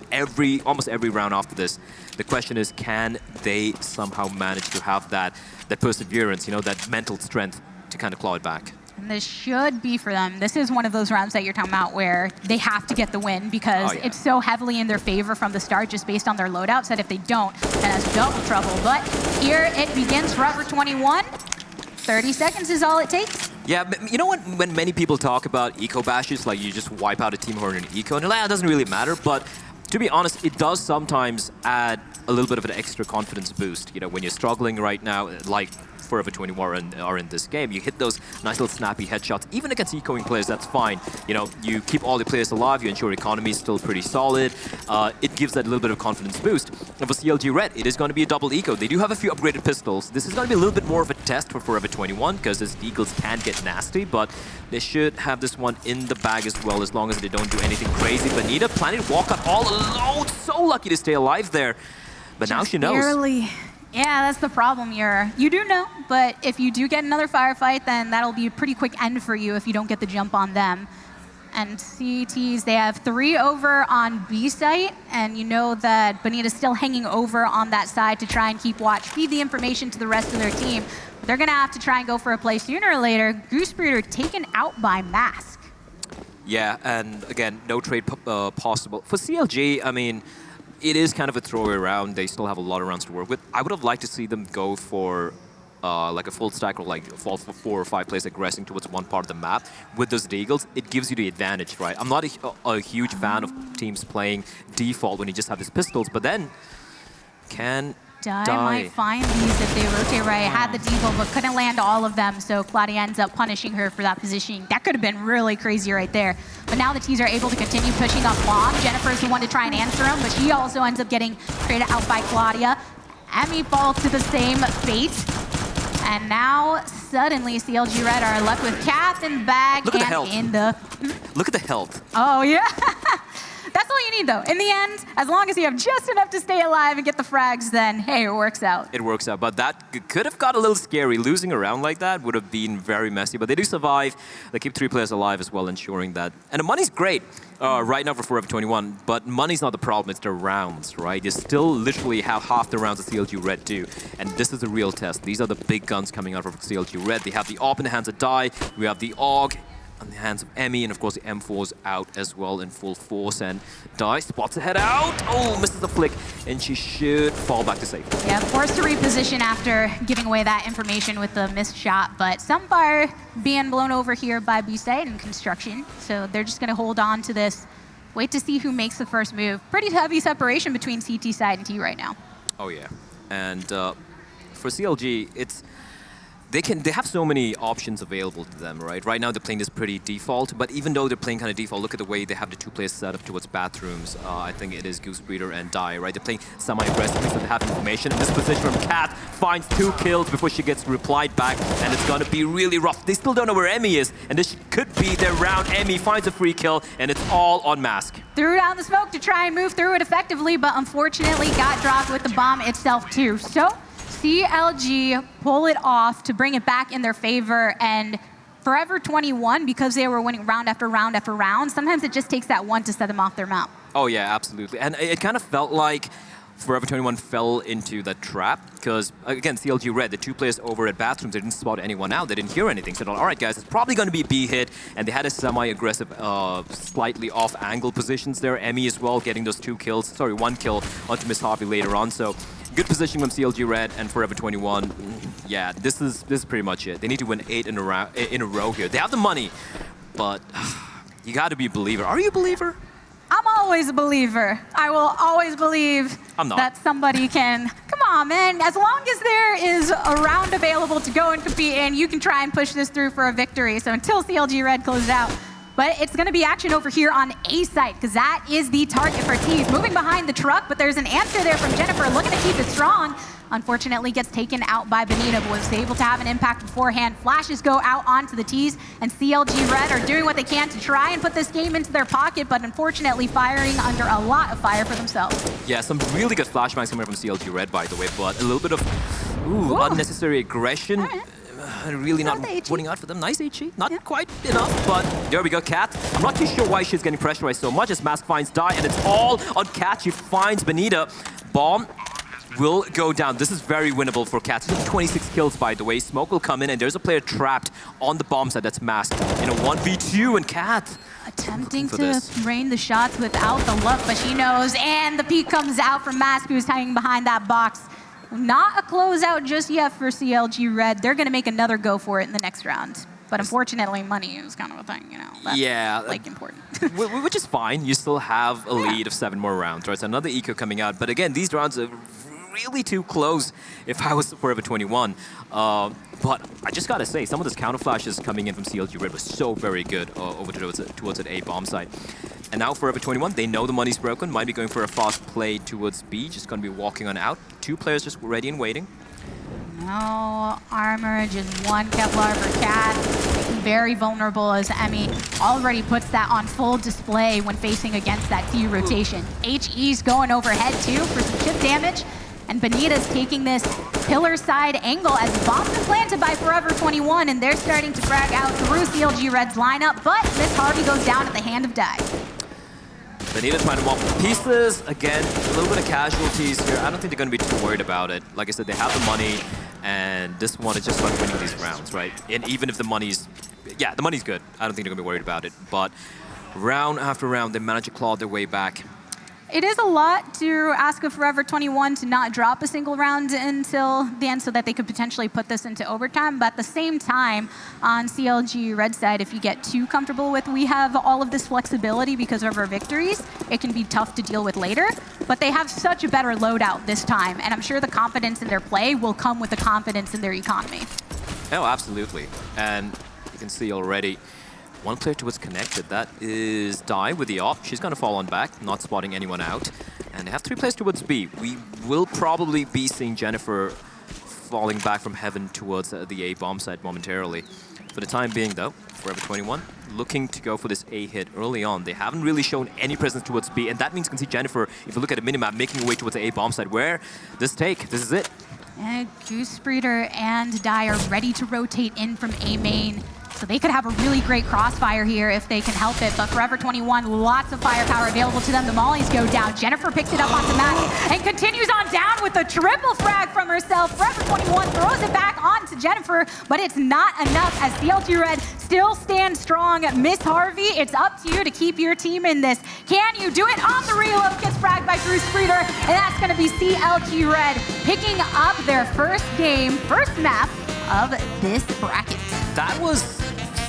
almost every round after this. The question is, can they somehow manage to have that perseverance, you know, that mental strength to kind of claw it back? And this should be for them. This is one of those rounds that you're talking about where they have to get the win because it's so heavily in their favor from the start just based on their loadouts that if they don't, then it's double trouble. But here it begins, Forever 21. 30 seconds is all it takes. Yeah, you know what? When many people talk about eco bashes, like you just wipe out a team who are in eco, and like, it doesn't really matter. But to be honest, it does sometimes add a little bit of an extra confidence boost. You know, when you're struggling right now, like Forever 21 are in this game, you hit those nice little snappy headshots. Even against ecoing players, that's fine. You know, you keep all the players alive, you ensure economy is still pretty solid. It gives that little bit of confidence boost. And for CLG Red, it is going to be a double eco. They do have a few upgraded pistols. This is going to be a little bit more of a test for Forever 21 because these eagles can get nasty, but they should have this one in the bag as well as long as they don't do anything crazy. Bonita planning to walk out all alone. So lucky to stay alive there. But now she knows. Barely. Yeah, that's the problem. You do know, but if you do get another firefight, then that'll be a pretty quick end for you if you don't get the jump on them. And CTs, they have 3 over on B site, and you know that Bonita's still hanging over on that side to try and keep watch, feed the information to the rest of their team. They're gonna have to try and go for a play sooner or later. Goose Breeder taken out by Mask. Yeah, and again, no trade possible. For CLG, I mean, it is kind of a throwaway round. They still have a lot of rounds to work with. I would have liked to see them go for like a full stack or like fall for 4 or 5 players aggressing towards one part of the map. With those deagles, it gives you the advantage, right? I'm not a huge fan of teams playing default when you just have these pistols, but then can Die might find these if they rotate right. Had the deagle, but couldn't land all of them, so Claudia ends up punishing her for that positioning. That could have been really crazy right there. But now the T's are able to continue pushing up long. Jennifer's the one to try and answer him, but she also ends up getting traded out by Claudia. Emmy falls to the same fate. And now, suddenly, CLG Red are left with Kath in the bag Look at and the health. in the... Look at the health. Oh, yeah. That's all you need, though. In the end, as long as you have just enough to stay alive and get the frags, then, hey, it works out. It works out, but that could have got a little scary. Losing a round like that would have been very messy, but they do survive. They keep 3 players alive as well, ensuring that. And the money's great right now for Forever 21, but money's not the problem, it's the rounds, right? You still literally have half the rounds that CLG Red do, and this is a real test. These are the big guns coming out from CLG Red. They have the AWP in the hands of Die, we have the AUG on the hands of Emmy, and of course the M4's out as well in full force, and Die spots a head out. Oh, misses the flick, and she should fall back to safety. Yeah, forced to reposition after giving away that information with the missed shot, but some fire being blown over here by B-Site and Construction, so they're just going to hold on to this. Wait to see who makes the first move. Pretty heavy separation between CT side and T right now. Oh yeah, and for CLG, they have so many options available to them, right? Right now they're playing this pretty default, but even though they're playing kind of default, look at the way they have the 2 players set up towards bathrooms. I think it is Goose Breeder and Die, right? They're playing semi-aggressively, so they have information. This position from Cat finds 2 kills before she gets replied back, and it's gonna be really rough. They still don't know where Emmy is, and this could be their round. Emmy finds a free kill, and it's all on Mask. Threw down the smoke to try and move through it effectively, but unfortunately got dropped with the bomb itself too. So CLG pull it off to bring it back in their favor, and Forever 21, because they were winning round after round after round, sometimes it just takes that one to set them off their map. Oh yeah, absolutely. And it kind of felt like Forever 21 fell into that trap because, again, CLG Red, the 2 players over at bathrooms, they didn't spot anyone out. They didn't hear anything. So, all right, guys, it's probably going to be a B hit. And they had a semi-aggressive, slightly off-angle positions there. Emmy as well, getting those 2 kills. Sorry, 1 kill onto Miss Harvey later on. So, good positioning from CLG Red and Forever 21. Yeah, this is pretty much it. They need to win 8 in a row here. They have the money, but you got to be a believer. Are you a believer? I'm all always a believer. I will always believe I'm not. that somebody can. Come on, man. As long as there is a round available to go and compete in, you can try and push this through for a victory. So until CLG Red closes out. But it's going to be action over here on A site, because that is the target for Tease. Moving behind the truck, but there's an answer there from Jennifer, looking to keep it strong. Unfortunately, gets taken out by Benita, but was able to have an impact beforehand. Flashes go out onto the Tees, and CLG Red are doing what they can to try and put this game into their pocket, but unfortunately firing under a lot of fire for themselves. Yeah, some really good flashbangs coming from CLG Red, by the way, but a little bit of unnecessary aggression. Really not winning out for them. Nice HE, not quite enough, but there we go, Kat. I'm not too sure why she's getting pressurized so much as Mask finds Die, and it's all on Kat. She finds Benita. Bomb will go down. This is very winnable for Kat. She's 26 kills, by the way. Smoke will come in, and there's a player trapped on the bomb side. That's Mask in a 1v2, and Kat attempting to rain the shots without the luck, but she knows, and the peek comes out from Mask, who's hanging behind that box. Not a closeout just yet for CLG Red. They're going to make another go for it in the next round. But unfortunately, money is kind of a thing, you know. That's, like, important. Which is fine. You still have a lead of 7 more rounds, right? So another eco coming out. But again, these rounds are really too close if I was Forever 21. But I just gotta say, some of those counter flashes coming in from CLG Red was so very good over towards an A bomb site. And now Forever 21, they know the money's broken, might be going for a fast play towards B, just gonna be walking on out. 2 players just ready and waiting. No armor, just 1 Kevlar for Kat. Very vulnerable as Emmy already puts that on full display when facing against that T rotation. HE's going overhead too for some chip damage. And Benita's taking this pillar side angle as bombs are planted by Forever 21, and they're starting to frag out through CLG Red's lineup, but Miss Harvey goes down at the hand of Die. Benita trying to walk with pieces. Again, a little bit of casualties here. I don't think they're going to be too worried about it. Like I said, they have the money, and this one is just about winning these rounds, right? And even if the money's... Yeah, the money's good. I don't think they're going to be worried about it. But round after round, they manage to claw their way back. It is a lot to ask of Forever 21 to not drop a single round until the end so that they could potentially put this into overtime. But at the same time, on CLG Red side, if you get too comfortable with we have all of this flexibility because of our victories, it can be tough to deal with later. But they have such a better loadout this time, and I'm sure the confidence in their play will come with the confidence in their economy. Oh, absolutely. And you can see already, 1 player towards connected. That is Die with the op. She's going to fall on back, not spotting anyone out. And they have 3 players towards B. We will probably be seeing Jennifer falling back from heaven towards the A bomb side momentarily. For the time being, though, Forever 21 looking to go for this A hit early on. They haven't really shown any presence towards B, and that means you can see Jennifer, if you look at the minimap, making her way towards the A bomb side. Where this is it. And Goose Breeder and Die are ready to rotate in from A main. So they could have a really great crossfire here if they can help it. But Forever 21, lots of firepower available to them. The mollies go down. Jennifer picks it up onto Matt and continues on down with a triple frag from herself. Forever 21 throws it back onto Jennifer, but it's not enough as CLG Red still stands strong. Miss Harvey, it's up to you to keep your team in this. Can you do it? On the reload, gets fragged by Goose Breeder, and that's going to be CLG Red picking up their first map of this bracket. That was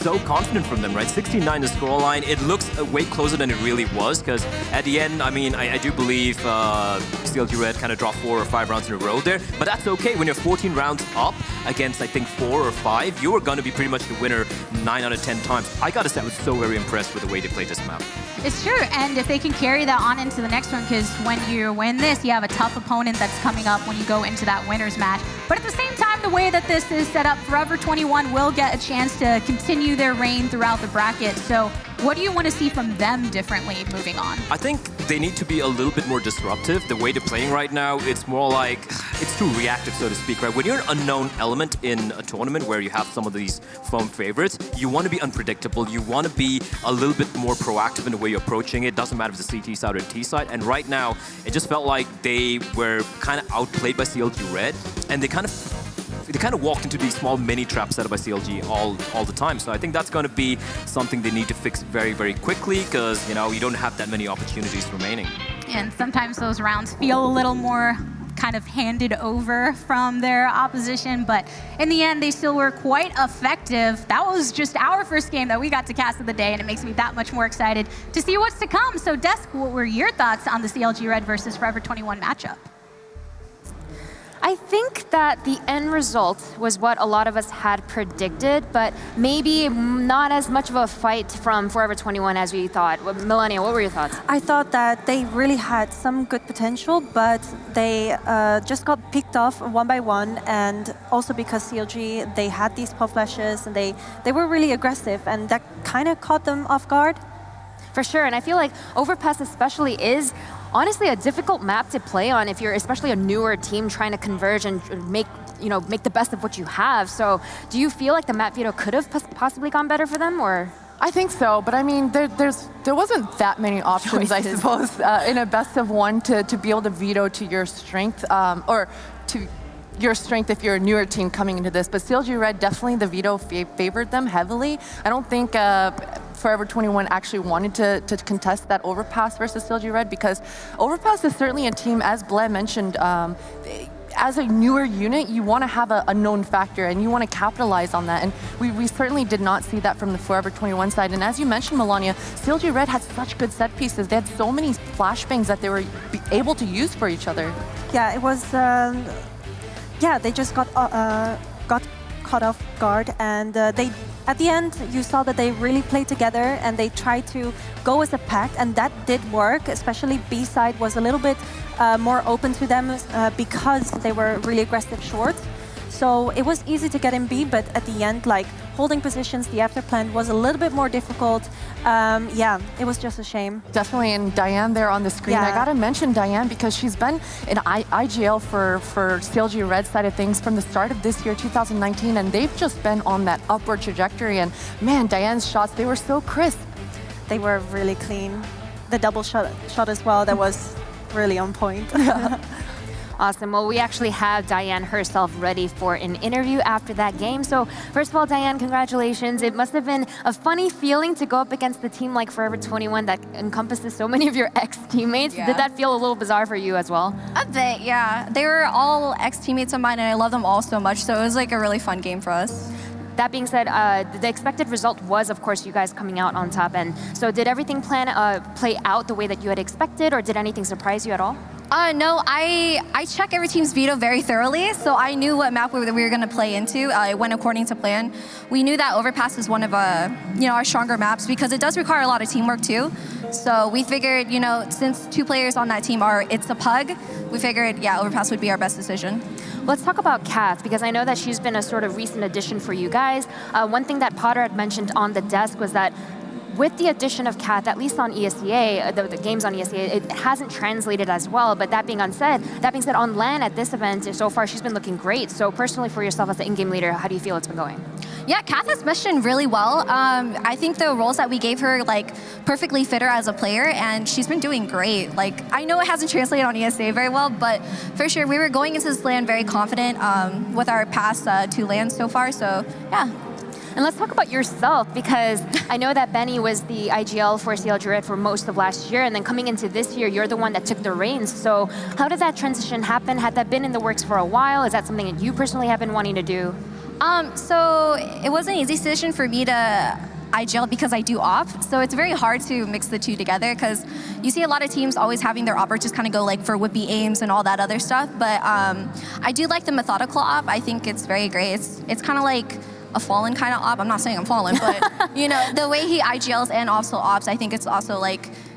so confident from them, right? 69 the scoreline. It looks way closer than it really was, because at the end, I mean, I do believe CLG Red kind of dropped 4 or 5 rounds in a row there, but that's okay. When you're 14 rounds up against, I think, 4 or 5, you are going to be pretty much the winner 9 out of 10 times. I gotta say, I was so very impressed with the way they played this map. It's true, and if they can carry that on into the next one, because when you win this, you have a tough opponent that's coming up when you go into that winner's match. But at the same time, the way that this is set up, Forever 21 will get a chance to continue their reign throughout the bracket. So what do you want to see from them differently moving on? I think they need to be a little bit more disruptive. The way they're playing right now, it's more like, it's too reactive, so to speak, right? When you're an unknown element in a tournament where you have some of these firm favorites, you want to be unpredictable. You want to be a little bit more proactive in the way you're approaching it. Doesn't matter if it's the CT side or the T side. And right now, it just felt like they were kind of outplayed by CLG Red, and they kind of walked into these small mini traps set up by CLG all the time. So I think that's going to be something they need to fix very, very quickly, because, you know, you don't have that many opportunities remaining. And sometimes those rounds feel a little more kind of handed over from their opposition, but in the end, they still were quite effective. That was just our first game that we got to cast of the day, and it makes me that much more excited to see what's to come. So, Desk, what were your thoughts on the CLG Red versus Forever 21 matchup? I think that the end result was what a lot of us had predicted, but maybe not as much of a fight from Forever 21 as we thought. Melania, what were your thoughts? I thought that they really had some good potential, but they just got picked off one by one, and also because CLG, they had these pop flashes, and they were really aggressive, and that kind of caught them off guard. For sure, and I feel like Overpass especially is honestly a difficult map to play on if you're especially a newer team trying to converge and make the best of what you have. So do you feel like the map veto could have possibly gone better for them, or? I think so, but I mean, there wasn't that many options, I suppose, in a best of one to be able to veto to your strength, or to your strength if you're a newer team coming into this. But CLG Red, definitely the veto favored them heavily. I don't think Forever 21 actually wanted to contest that Overpass versus CLG Red, because Overpass is certainly a team, as Blair mentioned, as a newer unit, you want to have a known factor and you want to capitalize on that. And we certainly did not see that from the Forever 21 side. And as you mentioned, Melania, CLG Red had such good set pieces. They had so many flashbangs that they were able to use for each other. Yeah, it was, they just got caught off guard, and they, at the end, you saw that they really played together and they tried to go as a pack, and that did work. Especially B side was a little bit more open to them because they were really aggressive short. So it was easy to get in B, but at the end, like holding positions, the after plan was a little bit more difficult. It was just a shame. Definitely, and Diane there on the screen. Yeah. I gotta mention Diane because she's been in IGL for CLG Red side of things from the start of this year, 2019, and they've just been on that upward trajectory. And man, Diane's shots, they were so crisp. They were really clean. The double shot as well, that was really on point. Awesome. Well, we actually have Diane herself ready for an interview after that game. So first of all, Diane, congratulations. It must have been a funny feeling to go up against a team like Forever 21 that encompasses so many of your ex-teammates. Yeah. Did that feel a little bizarre for you as well? A bit, yeah. They were all ex-teammates of mine, and I love them all so much, so it was like a really fun game for us. That being said, the expected result was, of course, you guys coming out on top. And so did everything play out the way that you had expected, or did anything surprise you at all? No, I check every team's veto very thoroughly, so I knew what map we were going to play into. It went according to plan. We knew that Overpass is one of our stronger maps because it does require a lot of teamwork too. So we figured, since 2 players on that team it's a pug, we figured, Overpass would be our best decision. Let's talk about Kath, because I know that she's been a sort of recent addition for you guys. One thing that Potter had mentioned on the desk was that with the addition of Kath, at least on ESEA, the games on ESEA, it hasn't translated as well. But that being said, on LAN at this event, so far she's been looking great. So personally for yourself as the in-game leader, how do you feel it's been going? Yeah, Kath has meshed in really well. I think the roles that we gave her perfectly fit her as a player, and she's been doing great. I know it hasn't translated on ESA very well, but for sure we were going into this LAN very confident with our past 2 LANs so far. So yeah. And let's talk about yourself, because I know that Benny was the IGL for CLG Red for most of last year, and then coming into this year, you're the one that took the reins. So how did that transition happen? Had that been in the works for a while? Is that something that you personally have been wanting to do? So it was an easy decision for me to IGL because I do op, so it's very hard to mix the two together because you see a lot of teams always having their oppers just kind of go for whippy aims and all that other stuff, but I do like the methodical op. I think it's very great. It's kind of like a Fallen kind of op. I'm not saying I'm Fallen, but the way he IGLs and also ops, I think it's also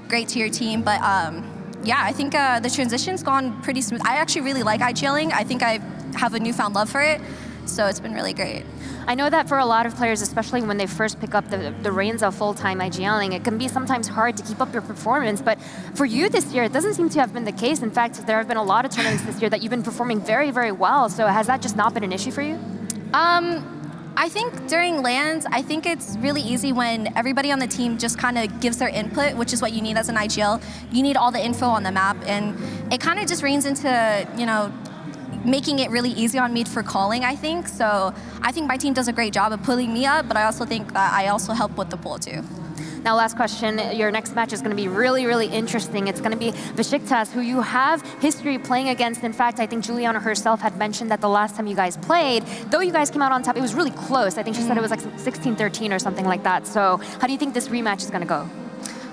great to your team. But I think the transition's gone pretty smooth. I actually really like IGLing. I think I have a newfound love for it, so it's been really great. I know that for a lot of players, especially when they first pick up the reins of full-time IGLing, it can be sometimes hard to keep up your performance. But for you this year, it doesn't seem to have been the case. In fact, there have been a lot of tournaments this year that you've been performing very, very well. So has that just not been an issue for you? I think during LANs, I think it's really easy when everybody on the team just kind of gives their input, which is what you need as an IGL. You need all the info on the map, and it kind of just reigns into, making it really easy on me for calling, I think. So I think my team does a great job of pulling me up, but I also think that I also help with the pull too. Now, last question. Your next match is going to be really, really interesting. It's going to be Besiktas, who you have history playing against. In fact, I think Juliana herself had mentioned that the last time you guys played, though you guys came out on top, it was really close. I think she said it was like 16-13 or something like that. So how do you think this rematch is going to go?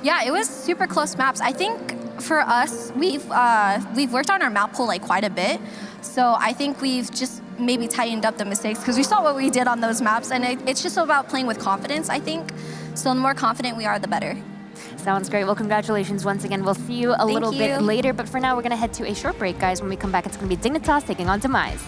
Yeah, it was super close maps. I think for us, we've worked on our map pool like quite a bit. So I think we've just maybe tightened up the mistakes because we saw what we did on those maps, and it's just about playing with confidence, I think. So the more confident we are, the better. Sounds great. Well, congratulations once again. We'll see you a little bit later, but for now, we're going to head to a short break, guys. When we come back, it's going to be Dignitas taking on Demise.